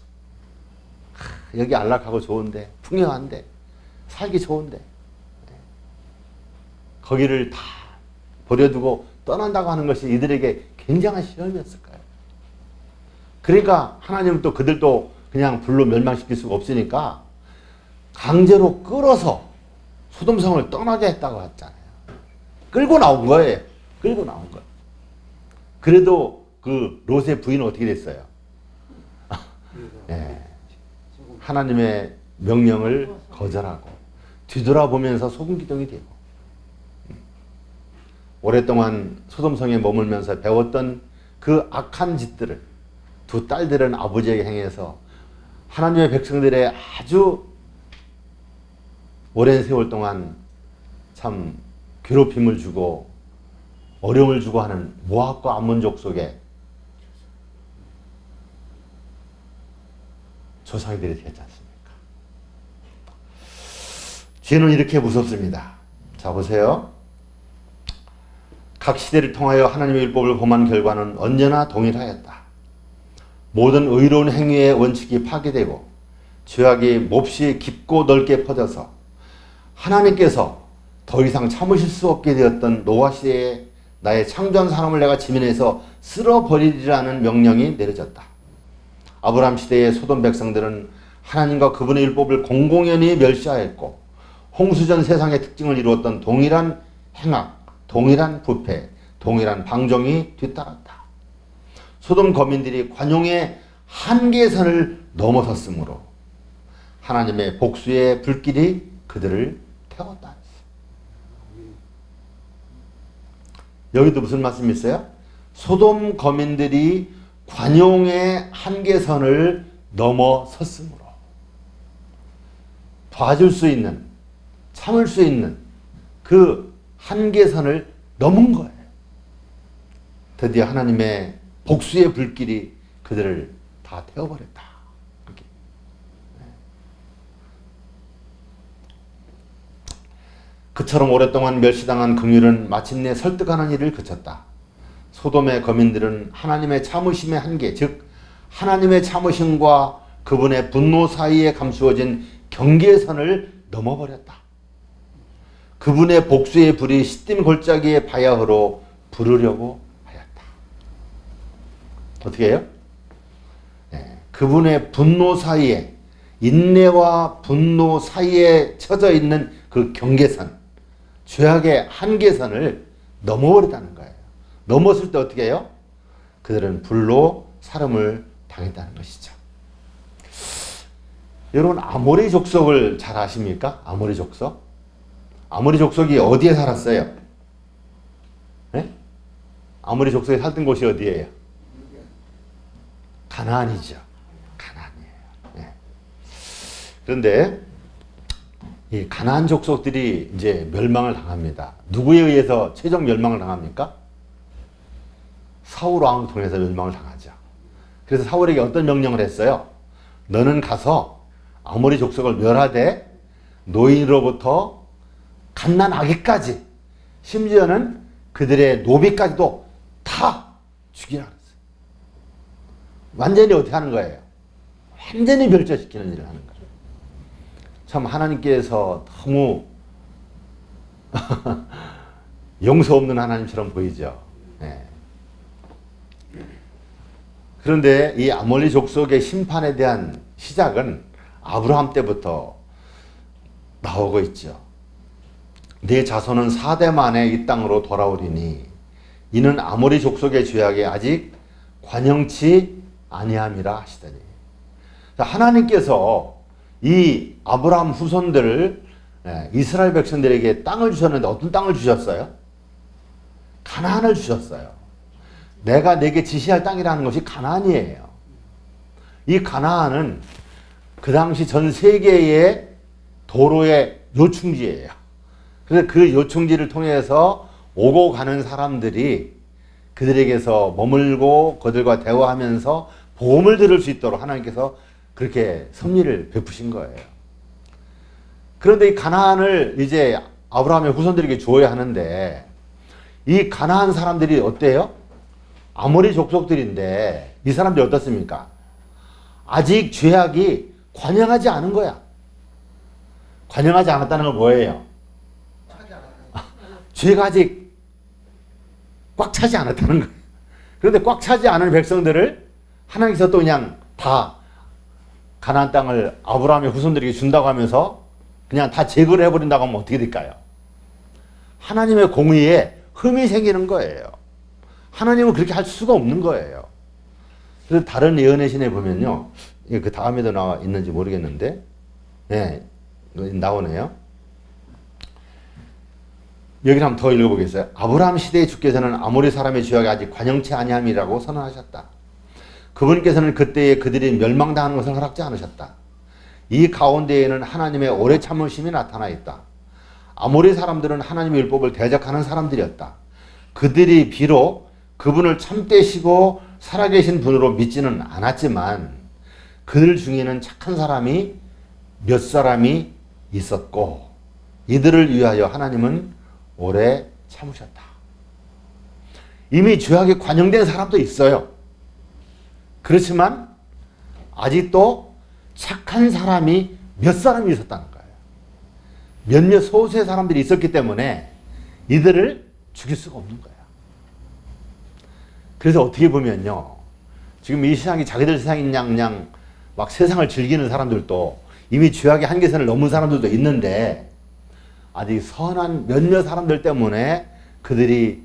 여기 안락하고 좋은데, 풍요한데, 살기 좋은데 거기를 다 버려두고 떠난다고 하는 것이 이들에게 굉장한 시험이었을 거예요. 그러니까 하나님은 또 그들도 그냥 불로 멸망시킬 수가 없으니까 강제로 끌어서 소돔성을 떠나게 했다고 했잖아요. 끌고 나온 거예요. 끌고 나온 거예요. 그래도 그 롯의 부인은 어떻게 됐어요? 예. 하나님의 명령을 거절하고 뒤돌아보면서 소금기둥이 되고 오랫동안 소돔성에 머물면서 배웠던 그 악한 짓들을 두 딸들은 아버지에게 행해서 하나님의 백성들의 아주 오랜 세월 동안 참 괴롭힘을 주고 어려움을 주고 하는 모압과 암몬족 속에 조상들이 되지 않습니까? 죄는 이렇게 무섭습니다. 자, 보세요. 각 시대를 통하여 하나님의 율법을 범한 결과는 언제나 동일하였다. 모든 의로운 행위의 원칙이 파괴되고 죄악이 몹시 깊고 넓게 퍼져서 하나님께서 더 이상 참으실 수 없게 되었던 노아 시대에 나의 창조한 사람을 내가 지면에서 쓸어버리리라는 명령이 내려졌다. 아브라함 시대의 소돔 백성들은 하나님과 그분의 율법을 공공연히 멸시하였고 홍수전 세상의 특징을 이루었던 동일한 행악, 동일한 부패, 동일한 방종이 뒤따랐다. 소돔 거민들이 관용의 한계선을 넘어섰으므로 하나님의 복수의 불길이 그들을 태웠다. 여기도 무슨 말씀이 있어요? 소돔 거민들이 관용의 한계선을 넘어섰으므로 봐줄 수 있는, 참을 수 있는 그 한계선을 넘은 거예요. 드디어 하나님의 복수의 불길이 그들을 다 태워버렸다. 이렇게. 그처럼 오랫동안 멸시당한 긍휼은 마침내 설득하는 일을 그쳤다. 소돔의 거민들은 하나님의 참으심의 한계, 즉 하나님의 참으심과 그분의 분노 사이에 감추어진 경계선을 넘어버렸다. 그분의 복수의 불이 시딤 골짜기의 바야흐로 부르려고 하였다. 어떻게 해요? 네, 그분의 분노 사이에, 인내와 분노 사이에 쳐져 있는 그 경계선, 죄악의 한계선을 넘어버렸다는 거예요. 넘었을 때 어떻게 해요? 그들은 불로 사름을 당했다는 것이죠. 여러분, 아모리 족속을 잘 아십니까? 아모리 족속? 아모리 족속이 어디에 살았어요? 네? 아모리 족속이 살던 곳이 어디예요? 가나안이죠. 가나안이에요. 네. 그런데 이 가나안 족속들이 이제 멸망을 당합니다. 누구에 의해서 최종 멸망을 당합니까? 사울 왕을 통해서 멸망을 당하죠. 그래서 사울에게 어떤 명령을 했어요? 너는 가서 아모리 족속을 멸하되 노인으로부터 갓난 아기까지, 심지어는 그들의 노비까지도 다 죽이라 그랬어요. 완전히 어떻게 하는 거예요? 완전히 멸절시키는 일을 하는 거예요. 참 하나님께서 너무 용서 없는 하나님처럼 보이죠. 네. 그런데 이 아몰리 족속의 심판에 대한 시작은 아브라함 때부터 나오고 있죠. 내 자손은 4대 만에 이 땅으로 돌아오리니 이는 아모리 족속의 죄악에 아직 관영치 아니함이라 하시더니, 하나님께서 이 아브라함 후손들을 이스라엘 백성들에게 땅을 주셨는데 어떤 땅을 주셨어요? 가나안을 주셨어요. 내가 내게 지시할 땅이라는 것이 가나안이에요. 이 가나안은 그 당시 전 세계의 도로의 요충지예요. 그래서 그 요충지를 통해서 오고 가는 사람들이 그들에게서 머물고 그들과 대화하면서 복음을 들을 수 있도록 하나님께서 그렇게 섭리를 베푸신 거예요. 그런데 이 가나안을 이제 아브라함의 후손들에게 주어야 하는데 이 가나안 사람들이 어때요? 아모리 족속들인데 이 사람들이 어떻습니까? 아직 죄악이 관영하지 않은 거야. 관영하지 않았다는 건 뭐예요? 죄가 아직 꽉 차지 않았다는 거예요. 그런데 꽉 차지 않은 백성들을 하나님께서 또 그냥 다 가나안 땅을 아브라함의 후손들에게 준다고 하면서 그냥 다 제거를 해버린다고 하면 어떻게 될까요? 하나님의 공의에 흠이 생기는 거예요. 하나님은 그렇게 할 수가 없는 거예요. 그래서 다른 예언의 신에 보면요, 그 다음에도 나와 있는지 모르겠는데, 예, 나오네요. 여기를 한번 더 읽어보겠어요. 아브라함 시대의 주께서는 아모리 사람의 죄악이 아직 관영치 아니함이라고 선언하셨다. 그분께서는 그때에 그들이 멸망당하는 것을 허락지 않으셨다. 이 가운데에는 하나님의 오래 참으심이 나타나 있다. 아모리 사람들은 하나님의 율법을 대적하는 사람들이었다. 그들이 비록 그분을 참되시고 살아계신 분으로 믿지는 않았지만 그들 중에는 착한 사람이 몇 사람이 있었고 이들을 위하여 하나님은 오래 참으셨다. 이미 죄악에 관영된 사람도 있어요. 그렇지만 아직도 착한 사람이 몇 사람이 있었다는 거예요. 몇몇 소수의 사람들이 있었기 때문에 이들을 죽일 수가 없는 거예요. 그래서 어떻게 보면요, 지금 이 세상이 자기들 세상인 양 막 세상을 즐기는 사람들도 이미 죄악의 한계선을 넘은 사람들도 있는데 아직 선한 몇몇 사람들 때문에 그들이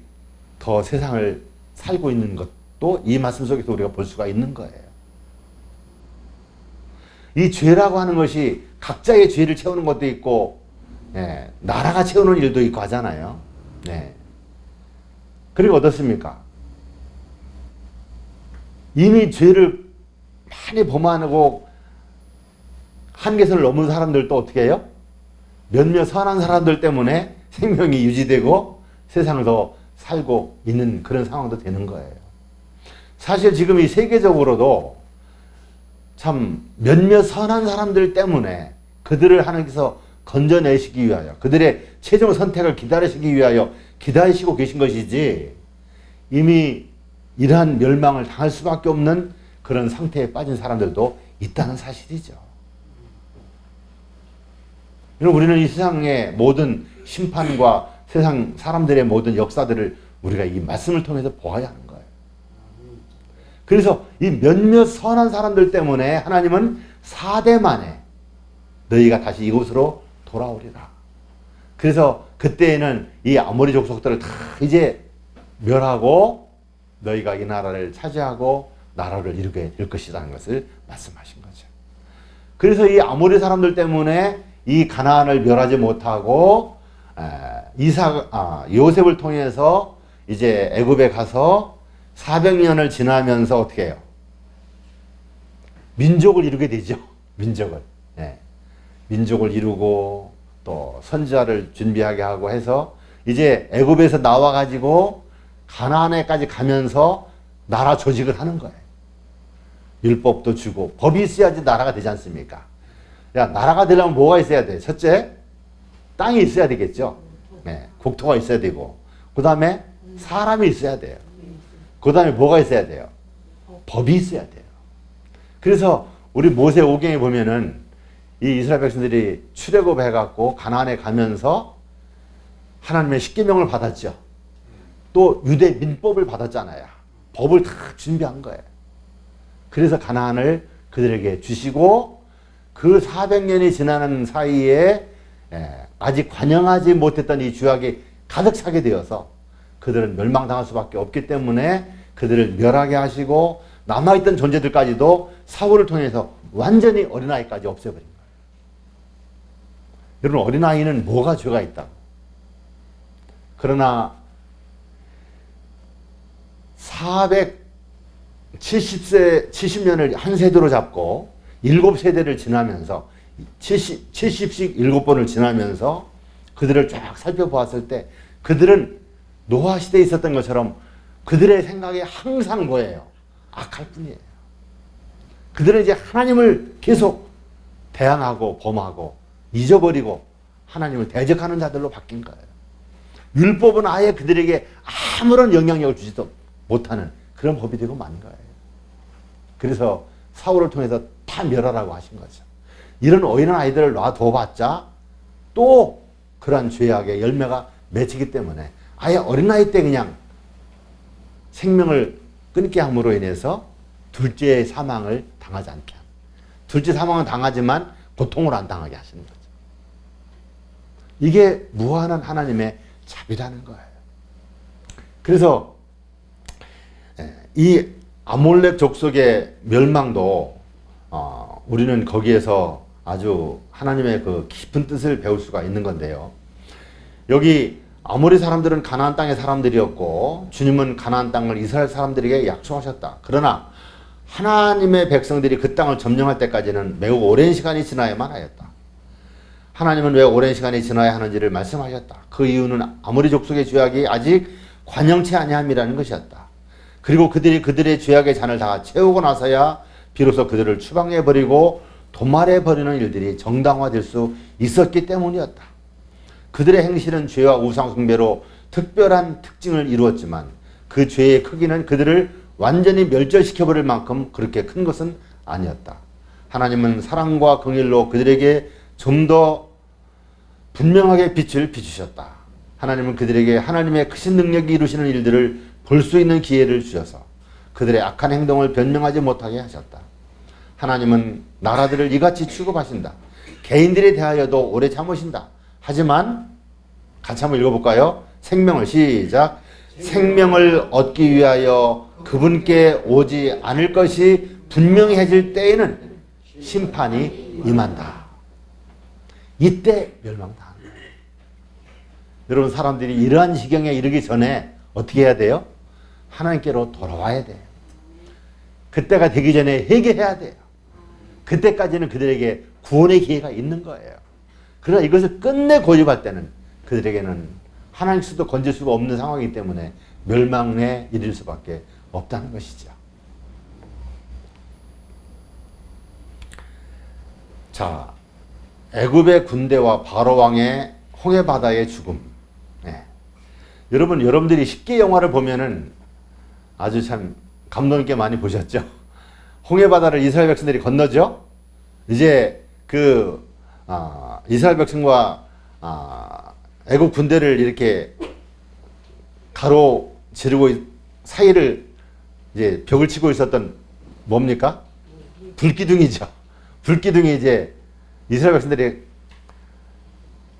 더 세상을 살고 있는 것도 이 말씀 속에서 우리가 볼 수가 있는 거예요. 이 죄라고 하는 것이 각자의 죄를 채우는 것도 있고, 예, 나라가 채우는 일도 있고 하잖아요. 네. 그리고 어떻습니까? 이미 죄를 많이 범하고 한계선을 넘은 사람들도 어떻게 해요? 몇몇 선한 사람들 때문에 생명이 유지되고 세상을 더 살고 있는 그런 상황도 되는 거예요. 사실 지금 이 세계적으로도 참 몇몇 선한 사람들 때문에 그들을 하나님께서 건져내시기 위하여 그들의 최종 선택을 기다리시기 위하여 기다리시고 계신 것이지 이미 이러한 멸망을 당할 수밖에 없는 그런 상태에 빠진 사람들도 있다는 사실이죠. 우리는 이 세상의 모든 심판과 세상 사람들의 모든 역사들을 우리가 이 말씀을 통해서 보아야 하는 거예요. 그래서 이 몇몇 선한 사람들 때문에 하나님은 4대 만에 너희가 다시 이곳으로 돌아오리라. 그래서 그때에는 이 아모리 족속들을 다 이제 멸하고 너희가 이 나라를 차지하고 나라를 이루게 될 것이라는 것을 말씀하신 거죠. 그래서 이 아모리 사람들 때문에 이 가나안을 멸하지 못하고 요셉을 통해서 이제 애굽에 가서 400년을 지나면서 어떻게 해요? 민족을 이루게 되죠. 민족을. 네. 민족을 이루고 또 선지자를 준비하게 하고 해서 이제 애굽에서 나와 가지고 가나안에까지 가면서 나라 조직을 하는 거예요. 율법도 주고 법이 있어야지 나라가 되지 않습니까? 야, 나라가 되려면 뭐가 있어야 돼? 첫째, 땅이 있어야 되겠죠. 네, 국토가 있어야 되고 그 다음에 사람이 있어야 돼요. 그 다음에 뭐가 있어야 돼요? 법이 있어야 돼요. 그래서 우리 모세 오경에 보면은 이 이스라엘 백성들이 출애굽해갖고 가나안에 가면서 하나님의 십계명을 받았죠. 또 유대 민법을 받았잖아요. 법을 다 준비한 거예요. 그래서 가나안을 그들에게 주시고 그 400년이 지나는 사이에 아직 관영하지 못했던 이 죄악이 가득 차게 되어서 그들은 멸망당할 수밖에 없기 때문에 그들을 멸하게 하시고 남아있던 존재들까지도 사울을 통해서 완전히 어린아이까지 없애버린 거예요. 여러분, 어린아이는 뭐가 죄가 있다고? 그러나 470년을 한 세대로 잡고 7세대를 지나면서 70씩 7번을 지나면서 그들을 쫙 살펴보았을 때 그들은 노아 시대에 있었던 것처럼 그들의 생각이 항상 뭐예요? 악할 뿐이에요. 그들은 이제 하나님을 계속 대항하고 범하고 잊어버리고 하나님을 대적하는 자들로 바뀐 거예요. 율법은 아예 그들에게 아무런 영향력을 주지도 못하는 그런 법이 되고 만 거예요. 그래서 사울을 통해서 다 멸하라고 하신 거죠. 이런 어린아이들을 놔둬봤자 또 그러한 죄악의 열매가 맺히기 때문에 아예 어린아이 때 그냥 생명을 끊게 함으로 인해서 둘째 사망을 당하지 않게 합니다. 둘째 사망은 당하지만 고통을 안 당하게 하시는 거죠. 이게 무한한 하나님의 자비라는 거예요. 그래서 이 아몰렉 족속의 멸망도 우리는 거기에서 아주 하나님의 그 깊은 뜻을 배울 수가 있는 건데요. 여기 아모리 사람들은 가나안 땅의 사람들이었고 주님은 가나안 땅을 이스라엘 사람들에게 약속하셨다. 그러나 하나님의 백성들이 그 땅을 점령할 때까지는 매우 오랜 시간이 지나야만 하였다. 하나님은 왜 오랜 시간이 지나야 하는지를 말씀하셨다. 그 이유는 아모리 족속의 죄악이 아직 관영치 아니함이라는 것이었다. 그리고 그들이 그들의 죄악의 잔을 다 채우고 나서야 비로소 그들을 추방해버리고 도말해버리는 일들이 정당화될 수 있었기 때문이었다. 그들의 행실은 죄와 우상숭배로 특별한 특징을 이루었지만 그 죄의 크기는 그들을 완전히 멸절시켜버릴 만큼 그렇게 큰 것은 아니었다. 하나님은 사랑과 긍휼로 그들에게 좀 더 분명하게 빛을 비추셨다. 하나님은 그들에게 하나님의 크신 능력이 이루시는 일들을 볼 수 있는 기회를 주셔서 그들의 악한 행동을 변명하지 못하게 하셨다. 하나님은 나라들을 이같이 취급하신다. 개인들에 대하여도 오래 참으신다. 하지만 같이 한번 읽어볼까요? 생명을 시작. 생명을 얻기 위하여 그분께 오지 않을 것이 분명해질 때에는 심판이 임한다. 이때 멸망당한다. 여러분, 사람들이 이러한 지경에 이르기 전에 어떻게 해야 돼요? 하나님께로 돌아와야 돼요. 그때가 되기 전에 회개해야 돼요. 그때까지는 그들에게 구원의 기회가 있는 거예요. 그러나 이것을 끝내 고집할 때는 그들에게는 하나님께서도 건질 수가 없는 상황이기 때문에 멸망에 이를 수밖에 없다는 것이죠. 자, 애굽의 군대와 바로 왕의 홍해 바다의 죽음. 네. 여러분들이 쉽게 영화를 보면은 아주 참 감동 있게 많이 보셨죠? 홍해 바다를 이스라엘 백성들이 건너죠? 이제 이스라엘 백성과 애굽 군대를 이렇게 가로지르고 사이를 이제 벽을 치고 있었던 뭡니까? 불기둥이죠. 불기둥이 이제 이스라엘 백성들이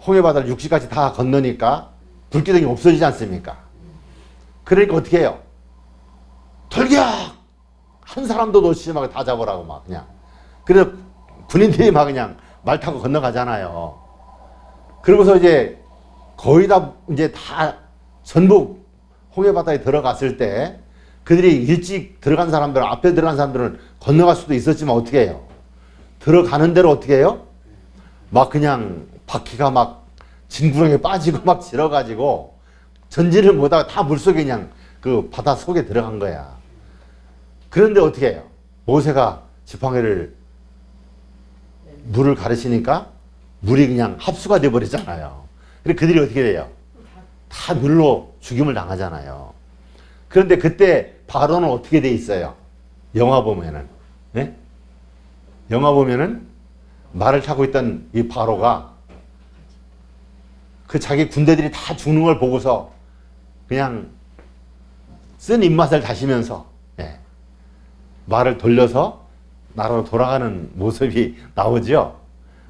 홍해 바다를 육지까지 다 건너니까 불기둥이 없어지지 않습니까? 그러니까 어떻게 해요? 돌격! 한 사람도 놓치지 말고 다 잡으라고 막 그냥. 그래서 군인들이 막 그냥 말 타고 건너가잖아요. 그러고서 이제 거의 다 이제 다 전부 홍해 바다에 들어갔을 때 그들이 일찍 들어간 사람들은, 앞에 들어간 사람들은 건너갈 수도 있었지만 어떻게 해요? 들어가는 대로 어떻게 해요? 막 그냥 바퀴가 막 진구렁에 빠지고 막 질어가지고 전진을 못하고 다 물속에 그냥 그 바다 속에 들어간 거야. 그런데 어떻게 해요? 모세가 지팡이를 물을 가르치니까 물이 그냥 합수가 돼버리잖아요. 그래서 그들이 어떻게 돼요? 다 물로 죽임을 당하잖아요. 그런데 그때 바로는 어떻게 돼 있어요? 영화 보면은, 네? 영화 보면은 말을 타고 있던 이 바로가 그 자기 군대들이 다 죽는 걸 보고서 그냥 쓴 입맛을 다시면서 말을 돌려서 나라로 돌아가는 모습이 나오죠.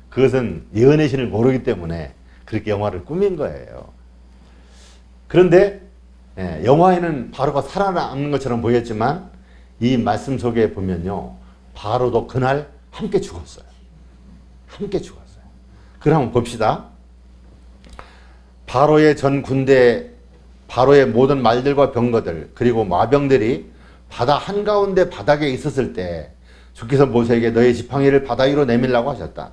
그것은 예언의 신을 모르기 때문에 그렇게 영화를 꾸민 거예요. 그런데 영화에는 바로가 살아남는 것처럼 보였지만 이 말씀 속에 보면요, 바로도 그날 함께 죽었어요. 함께 죽었어요. 그럼 한번 봅시다. 바로의 전 군대, 바로의 모든 말들과 병거들, 그리고 마병들이 바다 한가운데 바닥에 있었을 때 주께서 모세에게 너의 지팡이를 바다 위로 내밀라고 하셨다.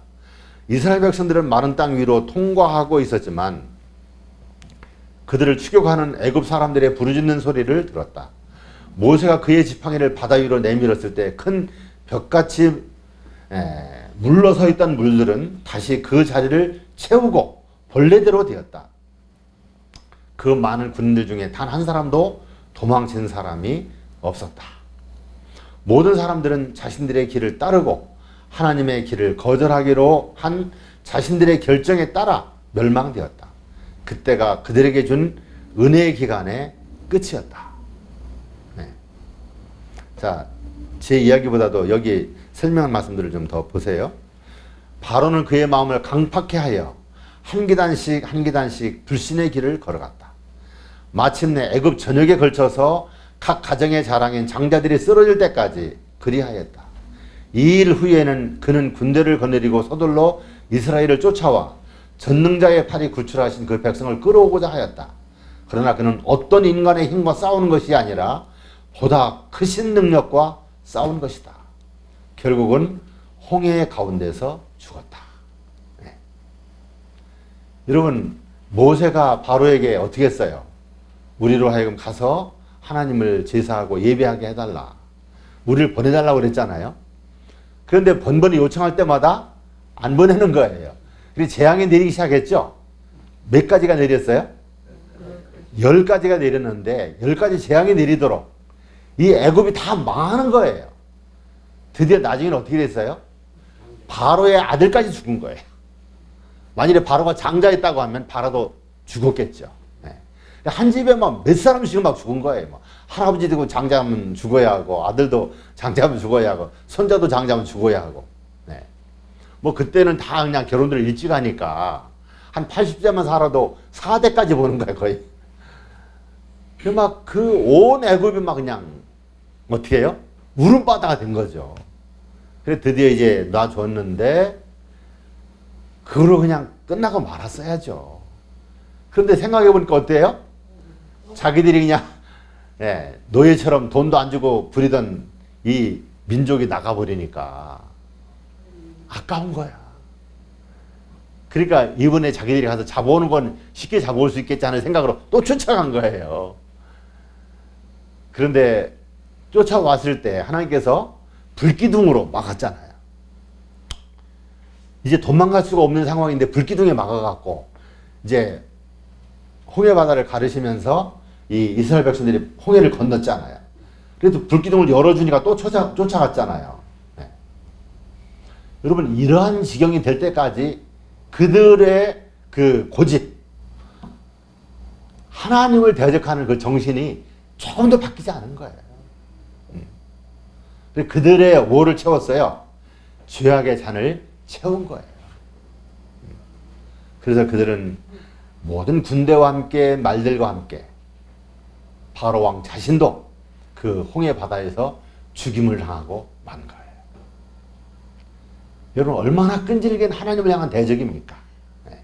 이스라엘 백성들은 마른 땅 위로 통과하고 있었지만 그들을 추격하는 애굽 사람들의 부르짖는 소리를 들었다. 모세가 그의 지팡이를 바다 위로 내밀었을 때 큰 벽같이 물러서 있던 물들은 다시 그 자리를 채우고 본래대로 되었다. 그 많은 군인들 중에 단 한 사람도 도망친 사람이 없었다. 모든 사람들은 자신들의 길을 따르고 하나님의 길을 거절하기로 한 자신들의 결정에 따라 멸망되었다. 그때가 그들에게 준 은혜의 기간의 끝이었다. 네. 자, 제 이야기보다도 여기 설명한 말씀들을 좀 더 보세요. 바로는 그의 마음을 강팍해 하여 한 계단씩 한 계단씩 불신의 길을 걸어갔다. 마침내 애굽 전역에 걸쳐서 각 가정의 자랑인 장자들이 쓰러질 때까지 그리하였다. 이 일 후에는 그는 군대를 거느리고 서둘러 이스라엘을 쫓아와 전능자의 팔이 구출하신 그 백성을 끌어오고자 하였다. 그러나 그는 어떤 인간의 힘과 싸우는 것이 아니라 보다 크신 능력과 싸운 것이다. 결국은 홍해 가운데서 죽었다. 네. 여러분, 모세가 바로에게 어떻게 했어요? 우리로 하여금 가서 하나님을 제사하고 예배하게 해달라. 우리를 보내달라고 그랬잖아요. 그런데 번번이 요청할 때마다 안 보내는 거예요. 그래서 재앙이 내리기 시작했죠. 몇 가지가 내렸어요? 10가지가 내렸는데 10가지 재앙이 내리도록 이 애굽이 다 망하는 거예요. 드디어 나중에는 어떻게 됐어요? 바로의 아들까지 죽은 거예요. 만일에 바로가 장자였다고 하면 바로도 죽었겠죠. 네. 한 집에 막 몇 사람씩 막 죽은 거예요. 뭐 할아버지 되고 장자하면 죽어야 하고, 아들도 장자하면 죽어야 하고, 손자도 장자하면 죽어야 하고. 네. 뭐 그때는 다 그냥 결혼들을 일찍 하니까 한 80세만 살아도 4대까지 보는 거예요, 거의. 막 그 온 애굽이 막 그냥 어떻게 해요? 울음바다가 된 거죠. 그래 드디어 이제 놔줬는데 그걸로 그냥 끝나고 말았어야죠. 그런데 생각해 보니까 어때요? 자기들이 그냥 노예처럼 돈도 안 주고 부리던 이 민족이 나가버리니까 아까운 거야. 그러니까 이번에 자기들이 가서 잡아오는 건 쉽게 잡아올 수 있겠지 하는 생각으로 또 쫓아간 거예요. 그런데 쫓아왔을 때 하나님께서 불기둥으로 막았잖아요. 이제 도망갈 수가 없는 상황인데 불기둥에 막아갖고 이제 홍해 바다를 가르시면서 이 이스라엘 백성들이 홍해를 건넜잖아요. 그래도 불기둥을 열어주니까 또 쫓아갔잖아요. 네. 여러분, 이러한 지경이 될 때까지 그들의 그 고집, 하나님을 대적하는 그 정신이 조금도 바뀌지 않은 거예요. 그들의 뭐를 채웠어요? 죄악의 잔을 채운 거예요. 그래서 그들은 모든 군대와 함께 말들과 함께 바로 왕 자신도 그 홍해 바다에서 죽임을 당하고 만 거예요. 여러분, 얼마나 끈질긴 하나님을 향한 대적입니까? 네.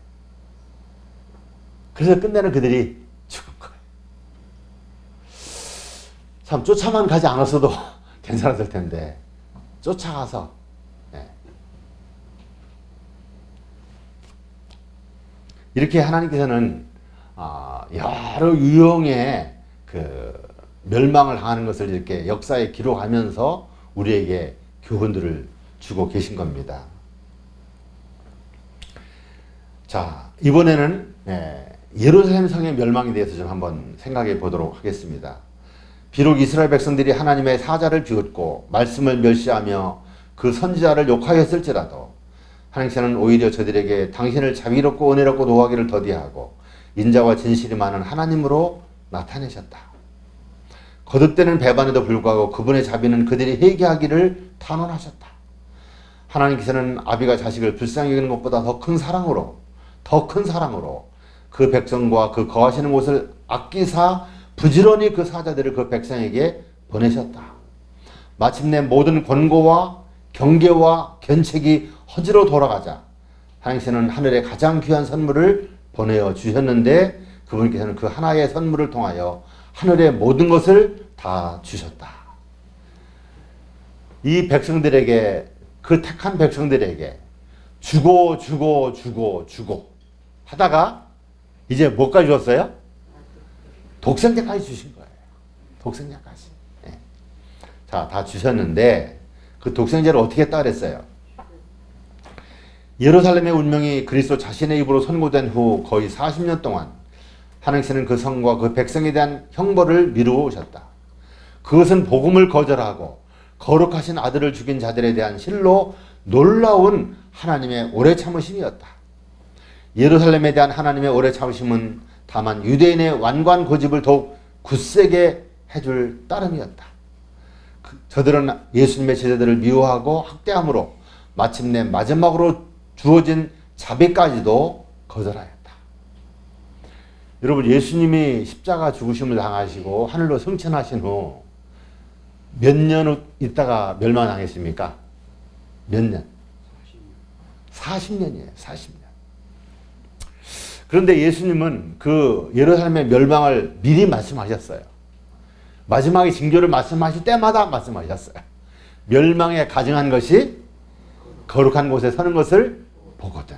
그래서 끝내는 그들이 죽은 거예요. 참 쫓아만 가지 않았어도 괜찮았을 텐데 쫓아가서 이렇게 하나님께서는 여러 유형의 그 멸망을 당하는 것을 이렇게 역사에 기록하면서 우리에게 교훈들을 주고 계신 겁니다. 자, 이번에는 예루살렘 성의 멸망에 대해서 좀 한번 생각해 보도록 하겠습니다. 비록 이스라엘 백성들이 하나님의 사자를 비웃고 말씀을 멸시하며 그 선지자를 욕하였을지라도 하나님께서는 오히려 저들에게 당신을 자비롭고 은혜롭고 노하기를 더디하고 인자와 진실이 많은 하나님으로 나타내셨다. 거듭되는 배반에도 불구하고 그분의 자비는 그들이 회개하기를 탄원하셨다. 하나님께서는 아비가 자식을 불쌍히 여기는 것보다 더 큰 사랑으로 그 백성과 그 거하시는 곳을 아끼사 부지런히 그 사자들을 그 백성에게 보내셨다. 마침내 모든 권고와 경계와 견책이 허지로 돌아가자 하나님께서는 하늘에 가장 귀한 선물을 보내어 주셨는데 그분께서는 그 하나의 선물을 통하여 하늘의 모든 것을 다 주셨다. 이 백성들에게, 그 택한 백성들에게 주고 하다가 이제 뭐까지 줬어요? 독생자까지 주신 거예요. 독생자까지. 네. 자, 다 주셨는데 그 독생자를 어떻게 했다 그랬어요? 예루살렘의 운명이 그리스도 자신의 입으로 선고된 후 거의 40년 동안 하나님께서는 그 성과 그 백성에 대한 형벌을 미루어 오셨다. 그것은 복음을 거절하고 거룩하신 아들을 죽인 자들에 대한 실로 놀라운 하나님의 오래 참으심이었다. 예루살렘에 대한 하나님의 오래 참으심은 다만 유대인의 완고한 고집을 더욱 굳세게 해줄 따름이었다. 저들은 예수님의 제자들을 미워하고 학대함으로 마침내 마지막으로 주어진 자비까지도 거절하였다. 여러분, 예수님이 십자가 죽으심을 당하시고 하늘로 승천하신 후 몇 년 있다가 멸망당했습니까? 몇 년? 40년이에요. 40년. 그런데 예수님은 그 예루살렘의 멸망을 미리 말씀하셨어요. 마지막에 징조를 말씀하실 때마다 말씀하셨어요. 멸망에 가증한 것이 거룩한 곳에 서는 것을 보거든.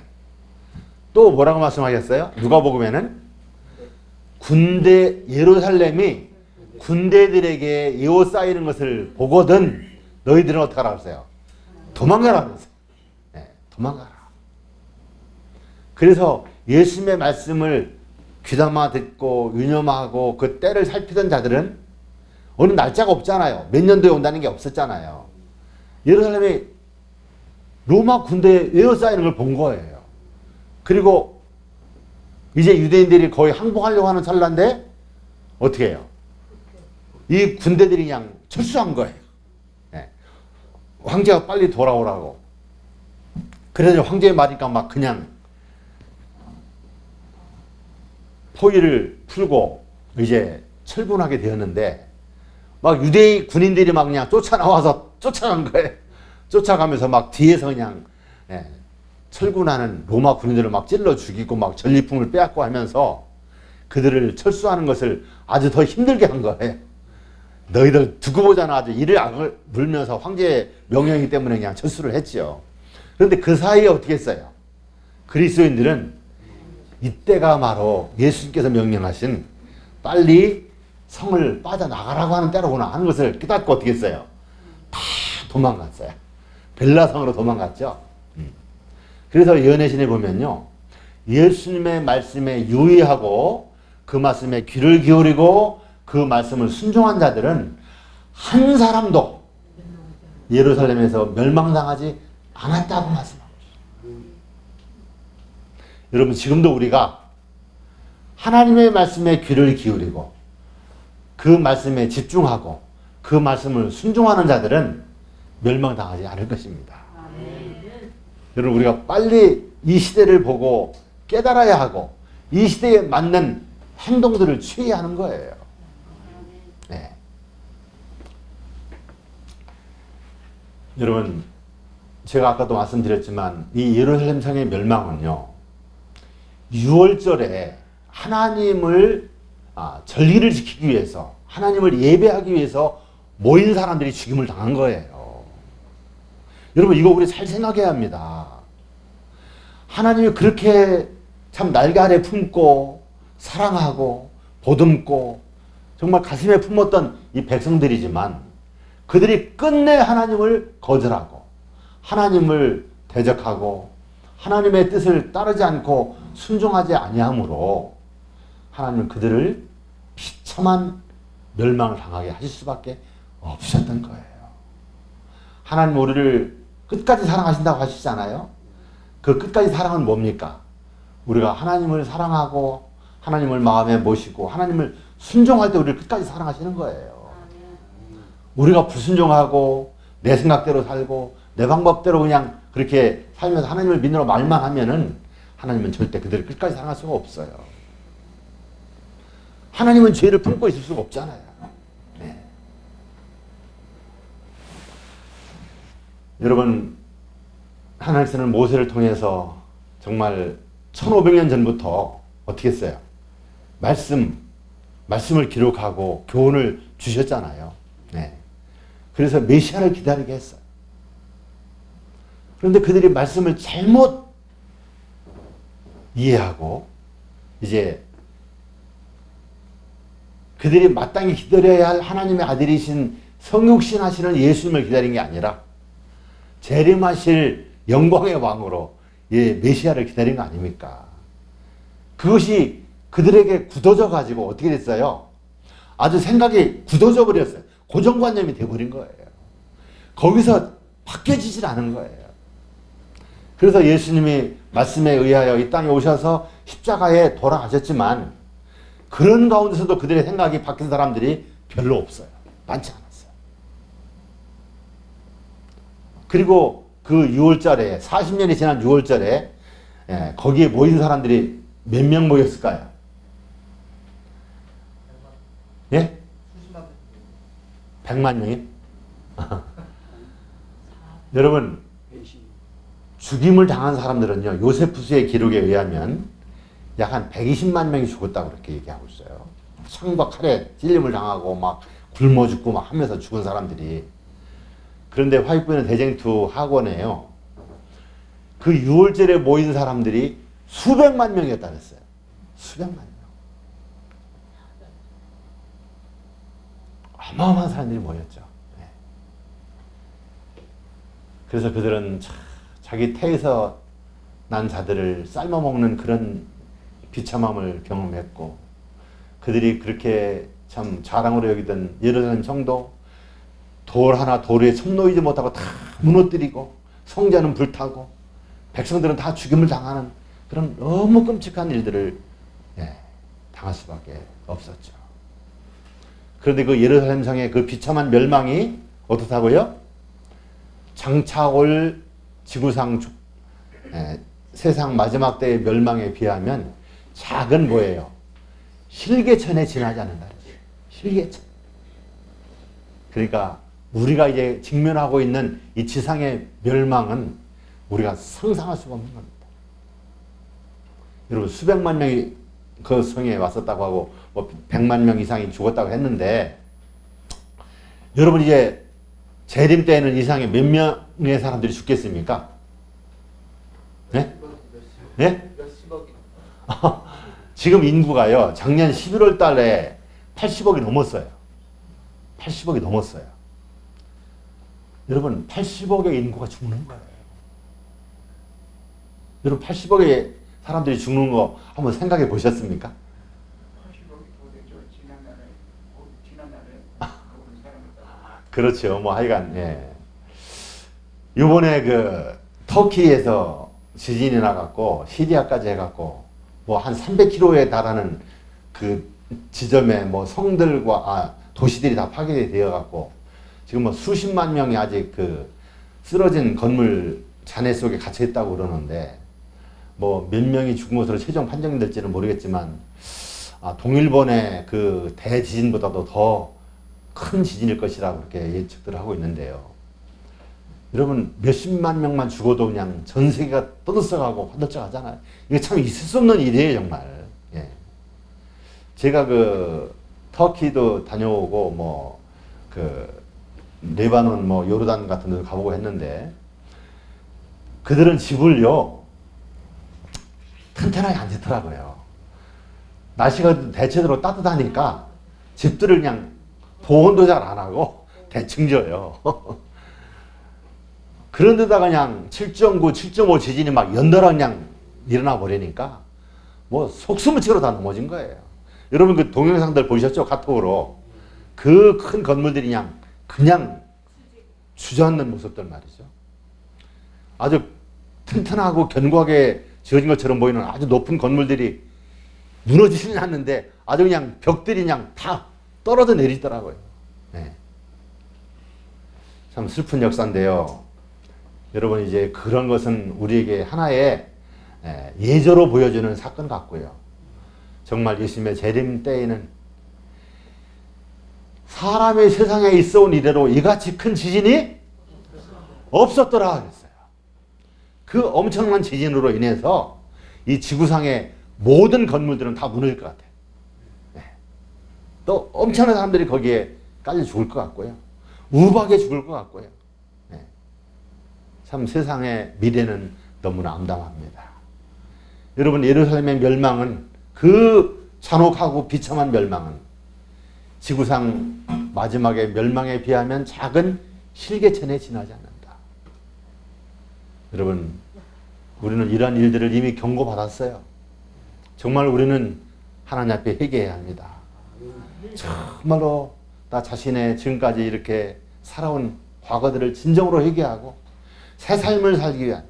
또 뭐라고 말씀하셨어요? 누가복음에는 예루살렘이 군대들에게 에워싸이는 것을 보거든 너희들은 어떻게 하라고 했어요? 도망가라 그랬어요. 네, 도망가라. 그래서 예수님의 말씀을 귀담아 듣고 유념하고 그 때를 살피던 자들은 어느 날짜가 없잖아요. 몇 년도에 온다는 게 없었잖아요. 예루살렘이 로마 군대에 에워싸이는 걸 본 거예요. 그리고 이제 유대인들이 거의 항복하려고 하는 찰나인데 어떻게 해요? 이 군대들이 그냥 철수한 거예요. 네. 황제가 빨리 돌아오라고. 그래서 황제의 말이니까 막 그냥 포위를 풀고 이제 철군하게 되었는데 막 유대인 군인들이 막 그냥 쫓아나와서 쫓아간 거예요. 쫓아가면서 막 뒤에서 그냥 철군하는 로마 군인들을 막 찔러 죽이고 막 전리품을 빼앗고 하면서 그들을 철수하는 것을 아주 더 힘들게 한 거예요. 너희들 두고 보잖아. 아주 이를 악을 물면서 황제의 명령이기 때문에 그냥 철수를 했지요. 그런데 그 사이에 어떻게 했어요? 그리스도인들은 이때가 바로 예수님께서 명령하신 빨리 성을 빠져나가라고 하는 때로구나 하는 것을 깨닫고 어떻게 했어요? 다 도망갔어요. 벨라성으로 도망갔죠. 그래서 연애신에 보면요. 예수님의 말씀에 유의하고 그 말씀에 귀를 기울이고 그 말씀을 순종한 자들은 한 사람도 예루살렘에서 멸망당하지 않았다고 말씀합니다. 여러분, 지금도 우리가 하나님의 말씀에 귀를 기울이고 그 말씀에 집중하고 그 말씀을 순종하는 자들은 멸망당하지 않을 것입니다. 여러분, 우리가 빨리 이 시대를 보고 깨달아야 하고 이 시대에 맞는 행동들을 취해야 하는 거예요. 네. 여러분, 제가 아까도 말씀드렸지만 이 예루살렘 성의 멸망은요, 6월절에 하나님을 절기를 지키기 위해서 하나님을 예배하기 위해서 모인 사람들이 죽임을 당한 거예요. 여러분, 이거 우리 잘 생각해야 합니다. 하나님이 그렇게 참 날개 아래 품고 사랑하고 보듬고 정말 가슴에 품었던 이 백성들이지만 그들이 끝내 하나님을 거절하고 하나님을 대적하고 하나님의 뜻을 따르지 않고 순종하지 아니함으로 하나님은 그들을 비참한 멸망을 당하게 하실 수밖에 없으셨던 거예요. 하나님 우리를 끝까지 사랑하신다고 하시잖아요. 그 끝까지 사랑은 뭡니까? 우리가 하나님을 사랑하고 하나님을 마음에 모시고 하나님을 순종할 때 우리를 끝까지 사랑하시는 거예요. 우리가 불순종하고 내 생각대로 살고 내 방법대로 그냥 그렇게 살면서 하나님을 믿으러 말만 하면은 하나님은 절대 그들을 끝까지 사랑할 수가 없어요. 하나님은 죄를 품고 있을 수가 없잖아요. 네. 여러분, 하나님께서는 모세를 통해서 정말 1500년 전부터 어떻게 했어요? 말씀을 기록하고 교훈을 주셨잖아요. 네. 그래서 메시아를 기다리게 했어요. 그런데 그들이 말씀을 잘못 이해하고 이제 그들이 마땅히 기다려야 할 하나님의 아들이신 성육신 하시는 예수님을 기다린 게 아니라 재림하실 영광의 왕으로 메시아를 기다린 거 아닙니까? 그것이 그들에게 굳어져 가지고 어떻게 됐어요? 아주 생각이 굳어져 버렸어요. 고정관념이 돼버린 거예요. 거기서 바뀌어지질 않은 거예요. 그래서 예수님이 말씀에 의하여 이 땅에 오셔서 십자가에 돌아가셨지만 그런 가운데서도 그들의 생각이 바뀐 사람들이 별로 없어요. 많지 않았어요. 그리고 그 6월절에 40년이 지난 6월절에 거기에 모인 사람들이 몇 명 모였을까요? 예? 100만 명이? 여러분, 죽임을 당한 사람들은요, 요세푸스의 기록에 의하면 약 한 120만 명이 죽었다고 그렇게 얘기하고 있어요. 창과 칼에 찔림을 당하고 막 굶어 죽고 막 하면서 죽은 사람들이. 그런데 화익부에는 대쟁투 학원에요. 그 6월절에 모인 사람들이 수백만 명이었다 그랬어요. 수백만 명. 어마어마한 사람들이 모였죠. 네. 그래서 그들은 자기 태에서 난 자들을 삶아먹는 그런 비참함을 경험했고, 그들이 그렇게 참 자랑으로 여기던 예루살렘 성도, 돌 하나 도리에 손 놓이지 못하고 다 무너뜨리고 성전은 불타고 백성들은 다 죽임을 당하는 그런 너무 끔찍한 일들을 당할 수밖에 없었죠. 그런데 그 예루살렘 성의 그 비참한 멸망이 어떻다고요? 장차 올 지구상 세상 마지막 때의 멸망에 비하면 작은 뭐예요? 실개천에 지나지 않는다. 실개천. 그러니까 우리가 이제 직면하고 있는 이 지상의 멸망은 우리가 상상할 수가 없는 겁니다. 여러분, 수백만 명이 그 성에 왔었다고 하고 뭐 100만 명 이상이 죽었다고 했는데, 여러분 이제 재림 때에는 이상에 몇 명의 사람들이 죽겠습니까? 네? 네? 지금 인구가요, 작년 11월 달에 80억이 넘었어요. 80억이 넘었어요. 여러분, 80억의 인구가 죽는 거예요. 여러분, 80억의 사람들이 죽는 거 한번 생각해 보셨습니까? 80억이 더 되죠. 지난날에 그렇죠. 뭐 하여간, 예. 요번에 그 터키에서 지진이 나갖고 시리아까지 해갖고 뭐 한 300km에 달하는 그 지점에 뭐 성들과 도시들이 다 파괴되어 갖고 지금 뭐 수십만 명이 아직 그 쓰러진 건물 잔해 속에 갇혀 있다고 그러는데, 뭐 몇 명이 죽은 것으로 최종 판정이 될지는 모르겠지만 동일본의 그 대지진보다도 더 큰 지진일 것이라고 그렇게 예측들을 하고 있는데요. 여러분, 몇십만 명만 죽어도 그냥 전 세계가 떠들썩하고 화들짝하잖아요. 이게 참 있을 수 없는 일이에요, 정말. 예. 제가 그 터키도 다녀오고 뭐 그 레바논 뭐 요르단 같은 데도 가보고 했는데, 그들은 집을요 튼튼하게 안 짓더라고요. 날씨가 대체적으로 따뜻하니까 집들을 그냥 보온도 잘 안 하고 대충 져요. 그런데다가 그냥 7.9, 7.5 지진이 막 연달아 그냥 일어나 버리니까 뭐 속수무책으로 다 넘어진 거예요. 여러분 그 동영상들 보셨죠? 카톡으로. 그 큰 건물들이 그냥 주저앉는 모습들 말이죠. 아주 튼튼하고 견고하게 지어진 것처럼 보이는 아주 높은 건물들이 무너지지는 않는데 아주 그냥 벽들이 그냥 다 떨어져 내리더라고요. 네. 참 슬픈 역사인데요. 여러분 이제 그런 것은 우리에게 하나의 예조로 보여주는 사건 같고요. 정말 예수님의 재림 때에는 사람의 세상에 있어온 이래로 이같이 큰 지진이 없었더라 그랬어요. 그 엄청난 지진으로 인해서 이 지구상의 모든 건물들은 다 무너질 것 같아요. 네. 또 엄청난 사람들이 거기에 깔려 죽을 것 같고요. 우박에 죽을 것 같고요. 네. 참 세상의 미래는 너무나 암담합니다. 여러분 예루살렘의 멸망은 그 잔혹하고 비참한 멸망은 지구상 마지막의 멸망에 비하면 작은 실개천에 지나지 않는다. 여러분 우리는 이러한 일들을 이미 경고받았어요. 정말 우리는 하나님 앞에 회개해야 합니다. 정말로 나 자신의 지금까지 이렇게 살아온 과거들을 진정으로 회개하고 새 삶을 살기 위한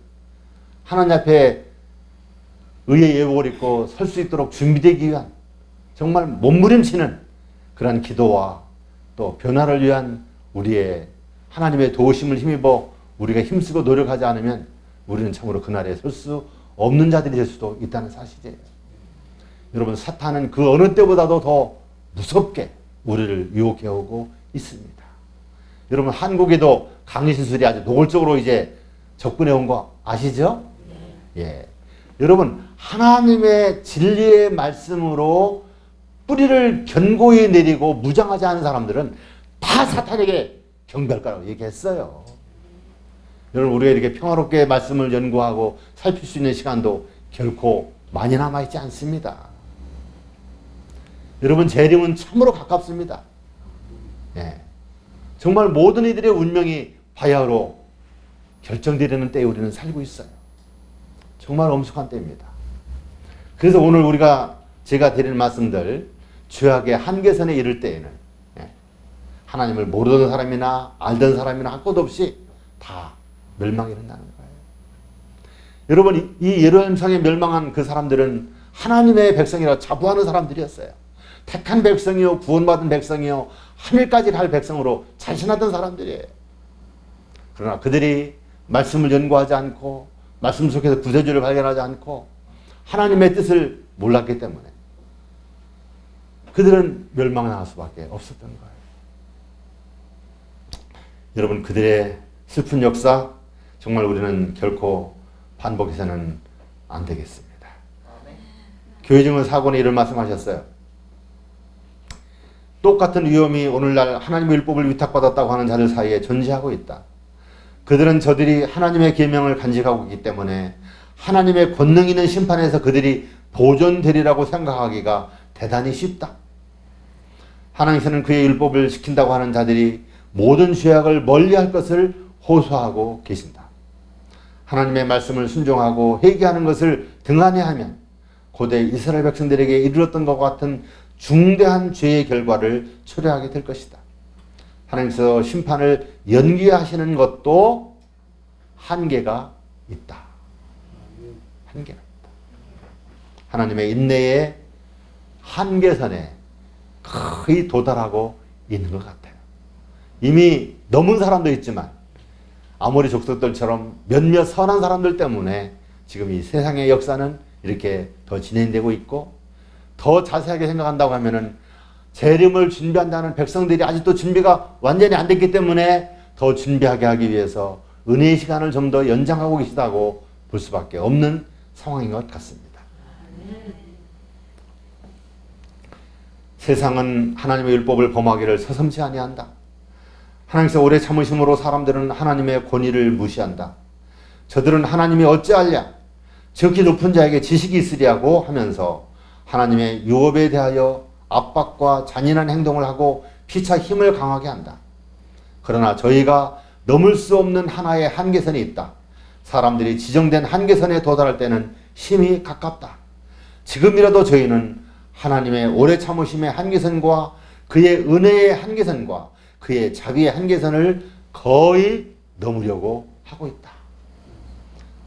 하나님 앞에 의의 예복을 입고 설 수 있도록 준비되기 위한 정말 몸부림치는 그러한 기도와 또 변화를 위한 우리의 하나님의 도우심을 힘입어 우리가 힘쓰고 노력하지 않으면 우리는 참으로 그날에 설 수 없는 자들이 될 수도 있다는 사실이에요. 여러분, 사탄은 그 어느 때보다도 더 무섭게 우리를 유혹해 오고 있습니다. 여러분, 한국에도 강신술이 아주 노골적으로 이제 접근해 온 거 아시죠? 예. 여러분, 하나님의 진리의 말씀으로 뿌리를 견고히 내리고 무장하지 않은 사람들은 다 사탄에게 경배할 거라고 얘기했어요. 여러분, 우리가 이렇게 평화롭게 말씀을 연구하고 살필 수 있는 시간도 결코 많이 남아있지 않습니다. 여러분, 재림은 참으로 가깝습니다. 예. 정말 모든 이들의 운명이 바야흐로 결정되려는 때에 우리는 살고 있어요. 정말 엄숙한 때입니다. 그래서 오늘 제가 드리는 말씀들, 죄악의 한계선에 이를 때에는 하나님을 모르던 사람이나 알던 사람이나 할 것 없이 다 멸망이 일어나는 거예요. 여러분, 이 예루살렘성에 멸망한 그 사람들은 하나님의 백성이라 자부하는 사람들이었어요. 택한 백성이요, 구원받은 백성이요, 하늘까지 갈 백성으로 자신하던 사람들이에요. 그러나 그들이 말씀을 연구하지 않고 말씀 속에서 구세주를 발견하지 않고 하나님의 뜻을 몰랐기 때문에 그들은 멸망당할 수밖에 없었던 거예요. 여러분, 그들의 슬픈 역사 정말 우리는 결코 반복해서는 안 되겠습니다. 교회증은 사고는 이런 말씀하셨어요. 똑같은 위험이 오늘날 하나님의 율법을 위탁받았다고 하는 자들 사이에 존재하고 있다. 그들은 저들이 하나님의 계명을 간직하고 있기 때문에 하나님의 권능 있는 심판에서 그들이 보존되리라고 생각하기가 대단히 쉽다. 하나님께서는 그의 율법을 지킨다고 하는 자들이 모든 죄악을 멀리할 것을 호소하고 계신다. 하나님의 말씀을 순종하고 회개하는 것을 등한히 하면 고대 이스라엘 백성들에게 이르렀던 것 같은 중대한 죄의 결과를 초래하게 될 것이다. 하나님께서 심판을 연기하시는 것도 한계가 있다. 한계가 있다. 하나님의 인내의 한계선에 거의 도달하고 있는 것 같아요. 이미 넘은 사람도 있지만 아모리 족속들처럼 몇몇 선한 사람들 때문에 지금 이 세상의 역사는 이렇게 더 진행되고 있고, 더 자세하게 생각한다고 하면은 재림을 준비한다는 백성들이 아직도 준비가 완전히 안 됐기 때문에 더 준비하게 하기 위해서 은혜의 시간을 좀 더 연장하고 계시다고 볼 수밖에 없는 상황인 것 같습니다. 세상은 하나님의 율법을 범하기를 서슴지 아니한다. 하나님께서 오래 참으심으로 사람들은 하나님의 권위를 무시한다. 저들은 하나님이 어찌하랴 지극히 높은 자에게 지식이 있으리라고 하면서 하나님의 유업에 대하여 압박과 잔인한 행동을 하고 피차 힘을 강하게 한다. 그러나 저희가 넘을 수 없는 하나의 한계선이 있다. 사람들이 지정된 한계선에 도달할 때는 심히 가깝다. 지금이라도 저희는 하나님의 오래 참으심의 한계선과 그의 은혜의 한계선과 그의 자비의 한계선을 거의 넘으려고 하고 있다.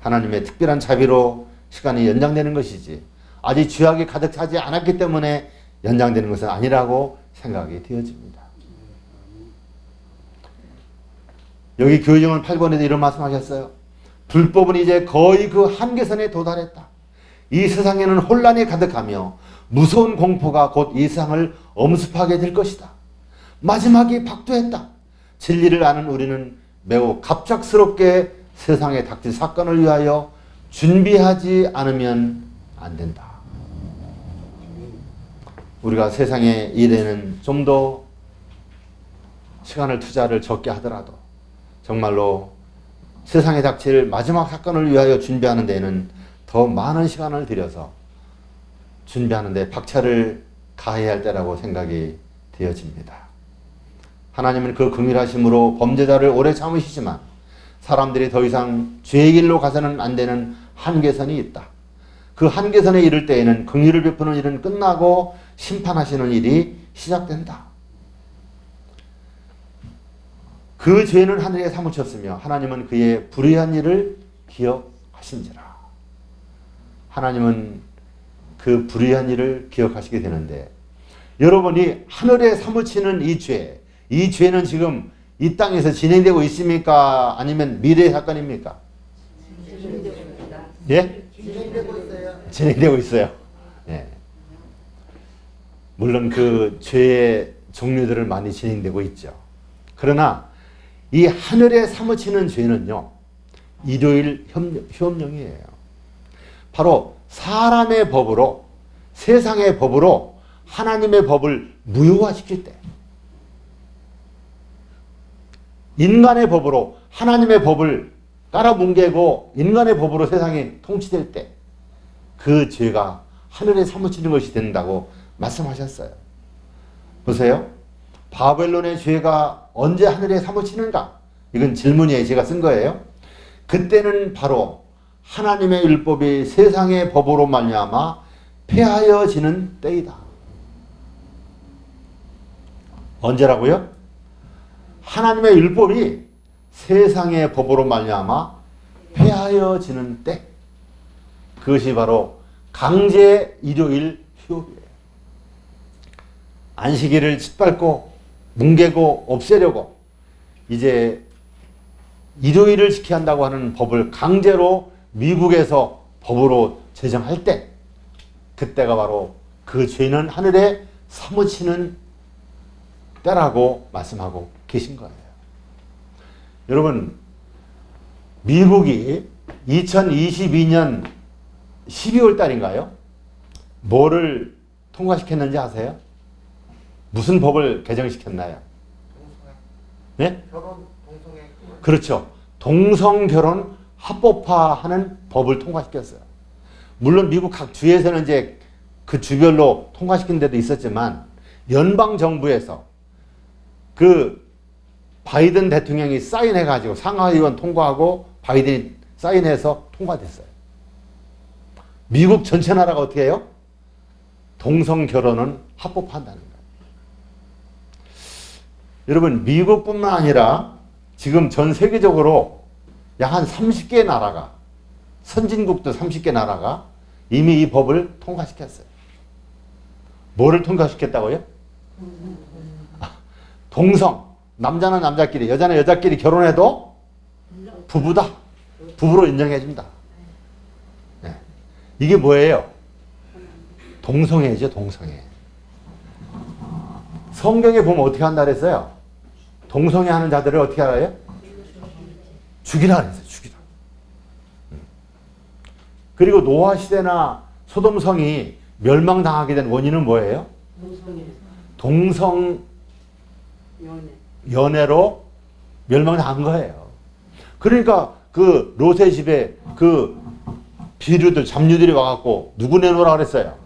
하나님의 특별한 자비로 시간이 연장되는 것이지 아직 죄악이 가득 차지 않았기 때문에 연장되는 것은 아니라고 생각이 되어집니다. 여기 교회정원 8권에도 이런 말씀하셨어요. 불법은 이제 거의 그 한계선에 도달했다. 이 세상에는 혼란이 가득하며 무서운 공포가 곧 이 세상을 엄습하게 될 것이다. 마지막이 박두했다. 진리를 아는 우리는 매우 갑작스럽게 세상에 닥칠 사건을 위하여 준비하지 않으면 안 된다. 우리가 세상의 일에는 좀 더 시간을 투자를 적게 하더라도 정말로 세상에 닥칠 마지막 사건을 위하여 준비하는 데에는 더 많은 시간을 들여서 준비하는 데 박차를 가해야 할 때라고 생각이 되어집니다. 하나님은 그 긍휼하심으로 범죄자를 오래 참으시지만 사람들이 더 이상 죄의 길로 가서는 안 되는 한계선이 있다. 그 한계선에 이를 때에는 긍휼을 베푸는 일은 끝나고 심판하시는 일이 시작된다. 그 죄는 하늘에 사무쳤으며 하나님은 그의 불의한 일을 기억하신지라. 하나님은 그 불의한 일을 기억하시게 되는데 여러분이 하늘에 사무치는 이 죄는 지금 이 땅에서 진행되고 있습니까? 아니면 미래의 사건입니까? 예? 진행되고 있어요. 예. 물론 그 죄의 종류들은 많이 진행되고 있죠. 그러나 이 하늘에 사무치는 죄는요, 일요일 휴업령이에요. 바로 사람의 법으로, 세상의 법으로 하나님의 법을 무효화시킬 때, 인간의 법으로 하나님의 법을 깔아뭉개고 인간의 법으로 세상이 통치될 때 그 죄가 하늘에 사무치는 것이 된다고 말씀하셨어요. 보세요. 바벨론의 죄가 언제 하늘에 사무치는가? 이건 질문이에요. 제가 쓴 거예요. 그때는 바로 하나님의 율법이 세상의 법으로 말미암아 폐하여지는 때이다. 언제라고요? 하나님의 율법이 세상의 법으로 말미암아 폐하여지는 때. 그것이 바로 강제 일요일 휴업이에요. 안식일을 짓밟고 뭉개고 없애려고 이제 일요일을 지켜야 한다고 하는 법을 강제로 미국에서 법으로 제정할 때, 그때가 바로 그 죄는 하늘에 사무치는 때라고 말씀하고 계신 거예요. 여러분, 미국이 2022년 12월 달인가요? 뭐를 통과시켰는지 아세요? 무슨 법을 개정시켰나요? 네? 결혼 동성애. 그렇죠. 동성결혼 합법화하는 법을 통과시켰어요. 물론 미국 각 주에서는 이제 그 주별로 통과시킨 데도 있었지만 연방정부에서 그 바이든 대통령이 사인해가지고 상하의원 통과하고 바이든이 사인해서 통과됐어요. 미국 전체 나라가 어떻게 해요? 동성결혼은 합법화한다는 거예요. 여러분, 미국뿐만 아니라 지금 전 세계적으로 약 한 30개 나라가, 선진국도 30개 나라가 이미 이 법을 통과시켰어요. 뭐를 통과시켰다고요? 동성, 남자는 남자끼리, 여자는 여자끼리 결혼해도 부부다. 부부로 인정해준다. 네. 이게 뭐예요? 동성애죠, 동성애. 성경에 보면 어떻게 한다 그랬어요? 동성애 하는 자들을 어떻게 알아요? 죽이라 그랬어요, 죽이라. 그리고 노아 시대나 소돔성이 멸망당하게 된 원인은 뭐예요? 동성 연애로 멸망당한 거예요. 그러니까 그 롯의 집에 그 비류들, 잡류들이 와갖고 누구 내놓으라 그랬어요?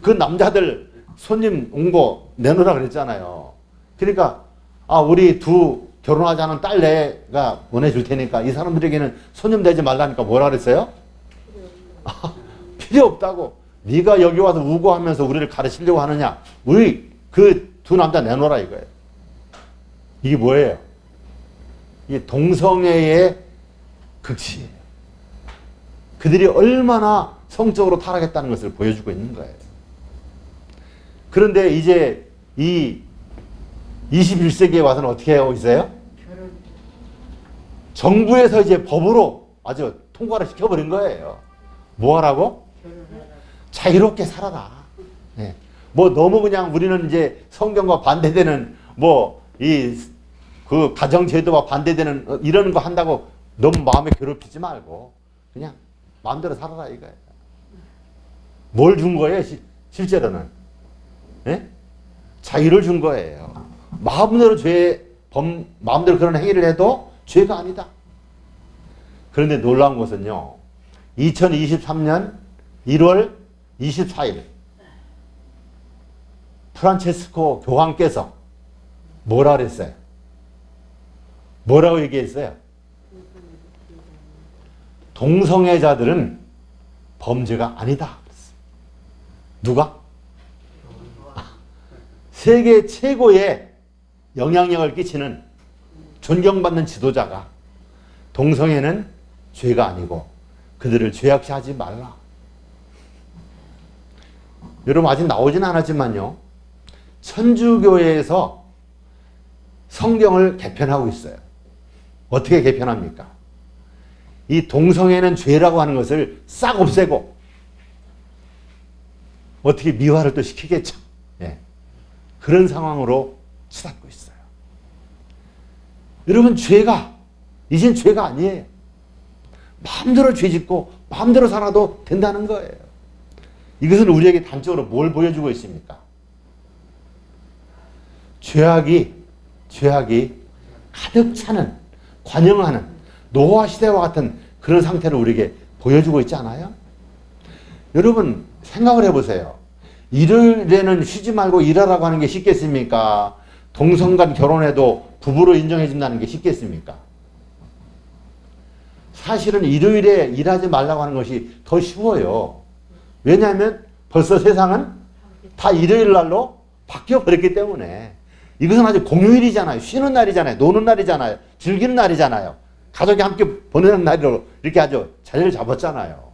그 남자들 손님 온 거 내놓으라 그랬잖아요. 그러니까 우리 두 결혼하지 않은 딸 내가 보내줄 테니까 이 사람들에게는 손님 되지 말라니까 뭐라 그랬어요? 필요 없다고. 네가 여기 와서 우고하면서 우리를 가르치려고 하느냐? 우리 그 두 남자 내놓으라 이거예요. 이게 뭐예요? 이게 동성애의 극치예요. 그들이 얼마나 성적으로 타락했다는 것을 보여주고 있는 거예요. 그런데 이제 이 21세기에 와서는 어떻게 하고 있어요? 정부에서 이제 법으로 아주 통과를 시켜버린 거예요. 뭐 하라고? 자유롭게 살아라. 네. 뭐 너무 그냥 우리는 이제 성경과 반대되는 그 가정제도와 반대되는 이런 거 한다고 너무 마음에 괴롭히지 말고 그냥 마음대로 살아라 이거예요. 뭘 준 거예요? 실제로는? 네? 자유를 준 거예요. 마음대로 마음대로 그런 행위를 해도 죄가 아니다. 그런데 놀라운 것은요, 2023년 1월 24일 프란체스코 교황께서 뭐라 그랬어요? 뭐라고 얘기했어요? 동성애자들은 범죄가 아니다. 누가? 세계 최고의 영향력을 끼치는 존경받는 지도자가 동성애는 죄가 아니고 그들을 죄악시하지 말라. 여러분 아직 나오진 않았지만요, 천주교회에서 성경을 개편하고 있어요. 어떻게 개편합니까? 이 동성애는 죄라고 하는 것을 싹 없애고 어떻게 미화를 또 시키겠죠. 예. 그런 상황으로 치닫고 있어요. 여러분, 이젠 죄가 아니에요. 마음대로 죄 짓고 마음대로 살아도 된다는 거예요. 이것은 우리에게 단적으로 뭘 보여주고 있습니까? 죄악이 가득 차는, 관영하는 노아 시대와 같은 그런 상태를 우리에게 보여주고 있지 않아요? 여러분, 생각을 해보세요. 일요일에는 쉬지 말고 일하라고 하는 게 쉽겠습니까? 동성 간 결혼해도 부부로 인정해 준다는 게 쉽겠습니까? 사실은 일요일에 일하지 말라고 하는 것이 더 쉬워요. 왜냐하면 벌써 세상은 다 일요일 날로 바뀌어 버렸기 때문에. 이것은 아주 공휴일이잖아요. 쉬는 날이잖아요. 노는 날이잖아요. 즐기는 날이잖아요. 가족이 함께 보내는 날로 이렇게 아주 자리를 잡았잖아요.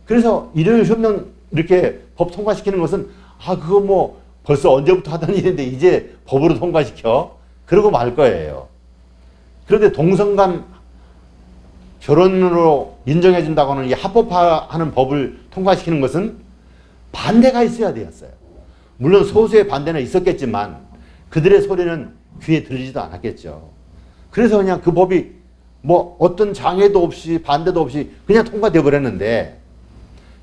그래서 일요일 협령 이렇게 법 통과시키는 것은 그거 뭐 벌써 언제부터 하던 일인데 이제 법으로 통과시켜? 그러고 말 거예요. 그런데 동성 간 결혼으로 인정해 준다고 하는 이 합법화하는 법을 통과시키는 것은 반대가 있어야 되었어요. 물론 소수의 반대는 있었겠지만 그들의 소리는 귀에 들리지도 않았겠죠. 그래서 그냥 그 법이 뭐 어떤 장애도 없이 반대도 없이 그냥 통과되어 버렸는데,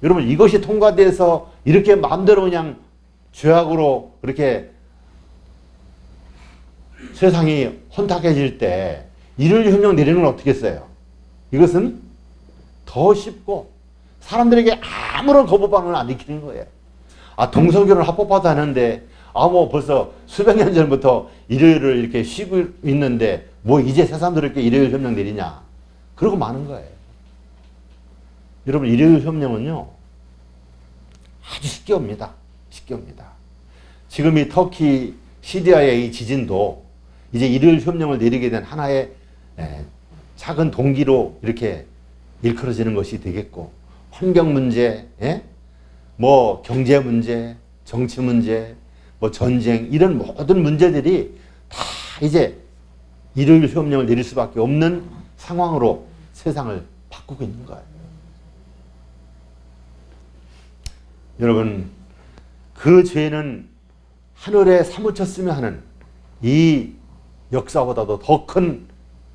여러분, 이것이 통과돼서 이렇게 마음대로 그냥 죄악으로 그렇게 세상이 혼탁해질 때 일요일 협령 내리는 건 어떻게 했어요? 이것은 더 쉽고 사람들에게 아무런 거부 반응을 안 일으키는 거예요. 동성결혼 합법화하는데 뭐 벌써 수백 년 전부터 일요일을 이렇게 쉬고 있는데 뭐 이제 새삼스럽게 일요일 협령 내리냐, 그러고 마는 거예요. 여러분, 일요일 협령은요 아주 쉽게 옵니다. 쉽게 옵니다. 지금 이 터키 시리아의 이 지진도 이제 일요일 협령을 내리게 된 하나의 작은 동기로 이렇게 일컬어지는 것이 되겠고, 환경 문제, 뭐 경제 문제, 정치 문제, 뭐 전쟁, 이런 모든 문제들이 다 이제 일요일 협령을 내릴 수밖에 없는 상황으로 세상을 바꾸고 있는 거예요. 여러분, 그 죄는 하늘에 사무쳤으면 하는 이 역사보다도 더 큰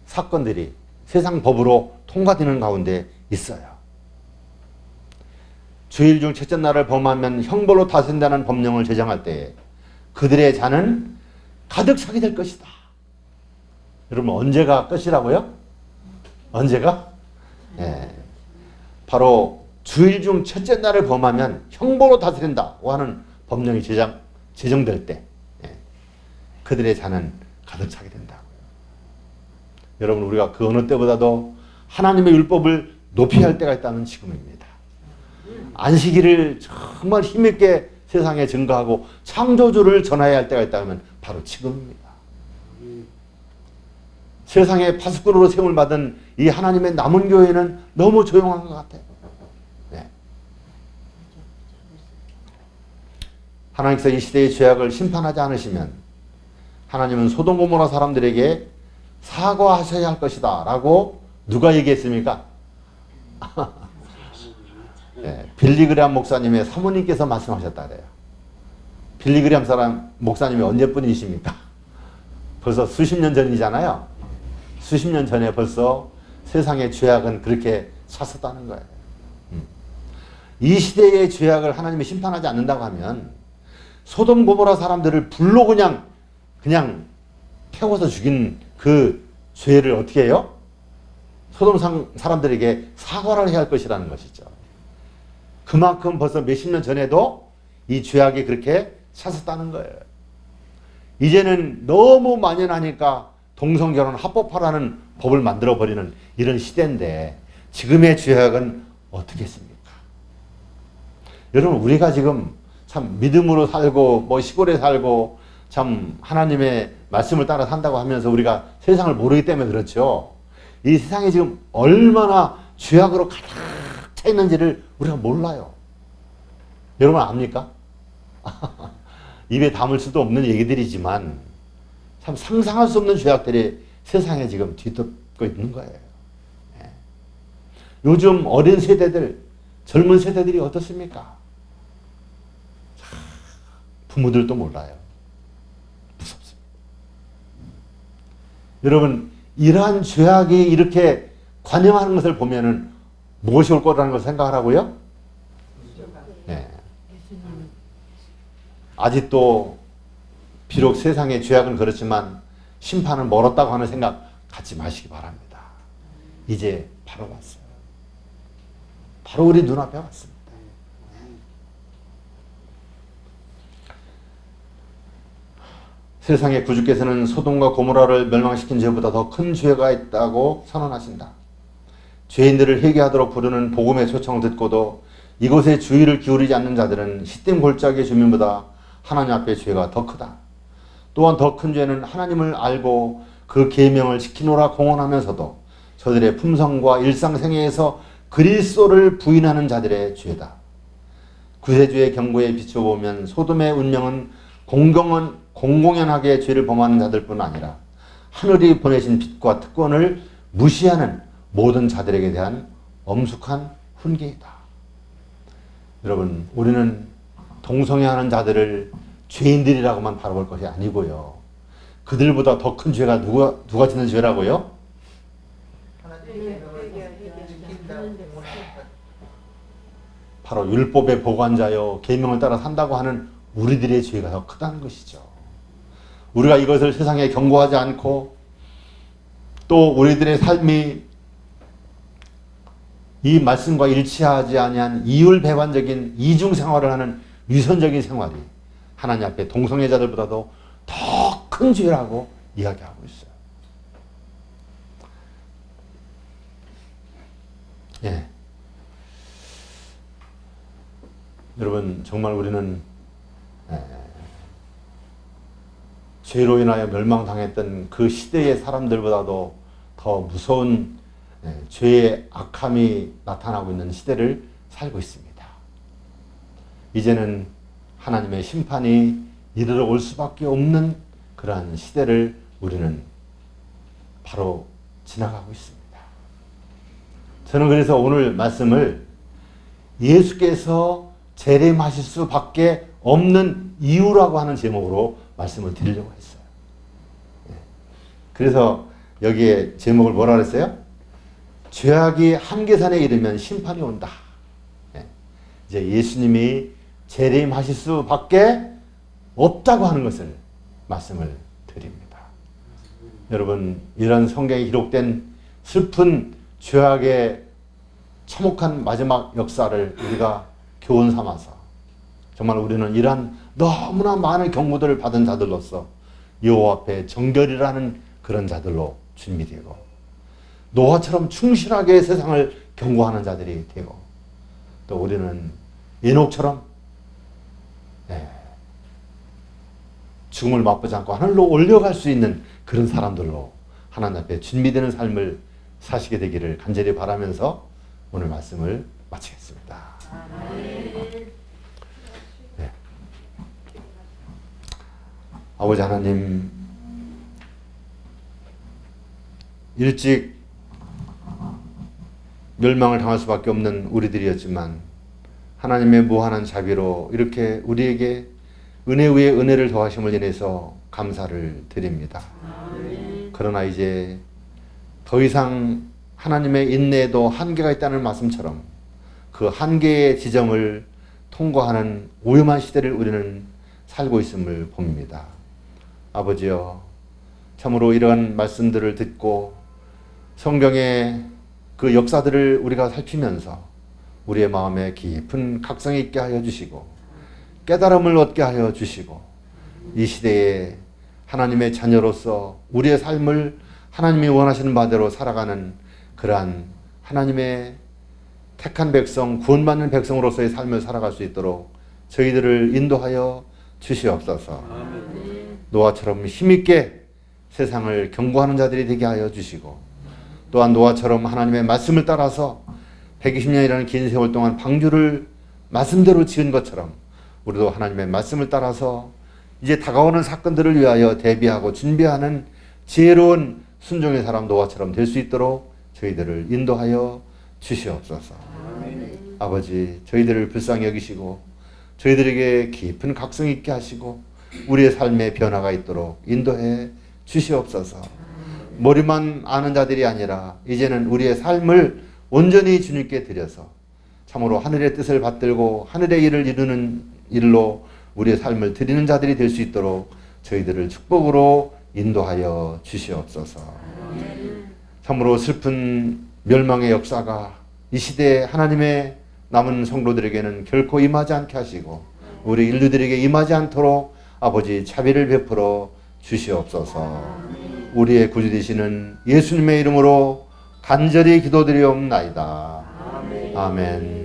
사건들이 세상 법으로 통과되는 가운데 있어요. 주일 중 첫째 날을 범하면 형벌로 다스린다는 법령을 제정할 때에 그들의 잔은 가득 차게 될 것이다. 여러분, 언제가 끝이라고요? 언제가? 바로 주일 중 첫째 날을 범하면 형벌로 다스린다고 하는 법령이 제정될 때 그들의 잔은 가득 차게 된다고요. 여러분, 우리가 그 어느 때보다도 하나님의 율법을 높이 할 때가 있다는 지금입니다. 안식일을 정말 힘있게 세상에 증거하고 창조주를 전해야 할 때가 있다면 바로 지금입니다. 세상에 파수꾼으로 세움을 받은 이 하나님의 남은 교회는 너무 조용한 것 같아요. 하나님께서 이 시대의 죄악을 심판하지 않으시면 하나님은 소돔 고모라 사람들에게 사과하셔야 할 것이다 라고 누가 얘기했습니까? 빌리그레암 목사님의 사모님께서 말씀하셨다 그래요. 빌리그레암 목사님이 언제뿐이십니까? 벌써 수십 년 전이잖아요. 수십 년 전에 벌써 세상의 죄악은 그렇게 찼었다는 거예요. 이 시대의 죄악을 하나님이 심판하지 않는다고 하면 소돔 고모라 사람들을 불로 그냥 태워서 죽인 그 죄를 어떻게 해요? 소돔 사람들에게 사과를 해야 할 것이라는 것이죠. 그만큼 벌써 몇십 년 전에도 이 죄악이 그렇게 찼었다는 거예요. 이제는 너무 만연하니까 동성결혼 합법화라는 법을 만들어버리는 이런 시대인데 지금의 죄악은 어떻게 했습니까? 여러분, 우리가 지금 참 믿음으로 살고 뭐 시골에 살고 참 하나님의 말씀을 따라 산다고 하면서 우리가 세상을 모르기 때문에 그렇죠. 이 세상에 지금 얼마나 죄악으로 가득 차 있는지를 우리가 몰라요. 여러분 압니까? 입에 담을 수도 없는 얘기들이지만 참 상상할 수 없는 죄악들이 세상에 지금 뒤덮고 있는 거예요. 예. 요즘 어린 세대들, 젊은 세대들이 어떻습니까? 부모들도 몰라요. 무섭습니다. 여러분, 이러한 죄악이 이렇게 관영하는 것을 보면은 무엇이 올 거라는 것을 생각하라고요? 네. 아직도 비록 세상의 죄악은 그렇지만 심판은 멀었다고 하는 생각 갖지 마시기 바랍니다. 이제 바로 왔어요. 바로 우리 눈앞에 왔습니다. 세상의 구주께서는 소돔과 고모라를 멸망시킨 죄보다 더 큰 죄가 있다고 선언하신다. 죄인들을 회개하도록 부르는 복음의 초청을 듣고도 이곳에 주의를 기울이지 않는 자들은 시딤 골짜기의 주민보다 하나님 앞에 죄가 더 크다. 또한 더 큰 죄는 하나님을 알고 그 계명을 지키노라 공언하면서도 저들의 품성과 일상생애에서 그리스도를 부인하는 자들의 죄다. 구세주의 경고에 비춰보면 소돔의 운명은 공공연하게 죄를 범하는 자들뿐 아니라 하늘이 보내신 빛과 특권을 무시하는 모든 자들에게 대한 엄숙한 훈계이다. 여러분, 우리는 동성애하는 자들을 죄인들이라고만 바라볼 것이 아니고요. 그들보다 더 큰 죄가 누가 짓는 죄라고요? 바로 율법의 보관자여 계명을 따라 산다고 하는 우리들의 죄가 더 크다는 것이죠. 우리가 이것을 세상에 경고하지 않고 또 우리들의 삶이 이 말씀과 일치하지 아니한 이율배반적인 이중생활을 하는 위선적인 생활이 하나님 앞에 동성애자들보다도 더 큰 죄라고 이야기하고 있어요. 예. 여러분, 정말 우리는 죄로 인하여 멸망당했던 그 시대의 사람들보다도 더 무서운 죄의 악함이 나타나고 있는 시대를 살고 있습니다. 이제는 하나님의 심판이 이르러 올 수밖에 없는 그러한 시대를 우리는 바로 지나가고 있습니다. 저는 그래서 오늘 말씀을 예수께서 재림하실 수밖에 없는 이유라고 하는 제목으로 말씀을 드리려고 했어요. 그래서 여기에 제목을 뭐라 그랬어요? 죄악이 한계산에 이르면 심판이 온다. 이제 예수님이 재림하실 수밖에 없다고 하는 것을 말씀을 드립니다. 여러분, 이런 성경에 기록된 슬픈 죄악의 참혹한 마지막 역사를 우리가 교훈 삼아서 정말 우리는 이러한 너무나 많은 경고들을 받은 자들로서 여호와 앞에 정결이라는 그런 자들로 준비되고 노아처럼 충실하게 세상을 경고하는 자들이 되고 또 우리는 에녹처럼 죽음을 맛보지 않고 하늘로 올려갈 수 있는 그런 사람들로 하나님 앞에 준비되는 삶을 사시게 되기를 간절히 바라면서 오늘 말씀을 마치겠습니다. 네. 아버지 하나님, 일찍 멸망을 당할 수밖에 없는 우리들이었지만 하나님의 무한한 자비로 이렇게 우리에게 은혜 위에 은혜를 더하심을 인해서 감사를 드립니다. 그러나 이제 더 이상 하나님의 인내에도 한계가 있다는 말씀처럼 그 한계의 지점을 통과하는 위험한 시대를 우리는 살고 있음을 봅니다. 아버지여, 참으로 이러한 말씀들을 듣고 성경의 그 역사들을 우리가 살피면서 우리의 마음에 깊은 각성이 있게 하여 주시고 깨달음을 얻게 하여 주시고 이 시대에 하나님의 자녀로서 우리의 삶을 하나님이 원하시는 바대로 살아가는 그러한 하나님의 택한 백성, 구원받는 백성으로서의 삶을 살아갈 수 있도록 저희들을 인도하여 주시옵소서. 노아처럼 힘있게 세상을 경고하는 자들이 되게 하여 주시고 또한 노아처럼 하나님의 말씀을 따라서 120년이라는 긴 세월 동안 방주를 말씀대로 지은 것처럼 우리도 하나님의 말씀을 따라서 이제 다가오는 사건들을 위하여 대비하고 준비하는 지혜로운 순종의 사람 노아처럼 될 수 있도록 저희들을 인도하여 주시옵소서. 아버지, 저희들을 불쌍히 여기시고 저희들에게 깊은 각성 있게 하시고 우리의 삶의 변화가 있도록 인도해 주시옵소서. 머리만 아는 자들이 아니라 이제는 우리의 삶을 온전히 주님께 드려서 참으로 하늘의 뜻을 받들고 하늘의 일을 이루는 일로 우리의 삶을 드리는 자들이 될 수 있도록 저희들을 축복으로 인도하여 주시옵소서. 참으로 슬픈 멸망의 역사가 이 시대에 하나님의 남은 성도들에게는 결코 임하지 않게 하시고 우리 인류들에게 임하지 않도록 아버지 자비를 베풀어 주시옵소서. 우리의 구주 되시는 예수님의 이름으로 간절히 기도드리옵나이다. 아멘.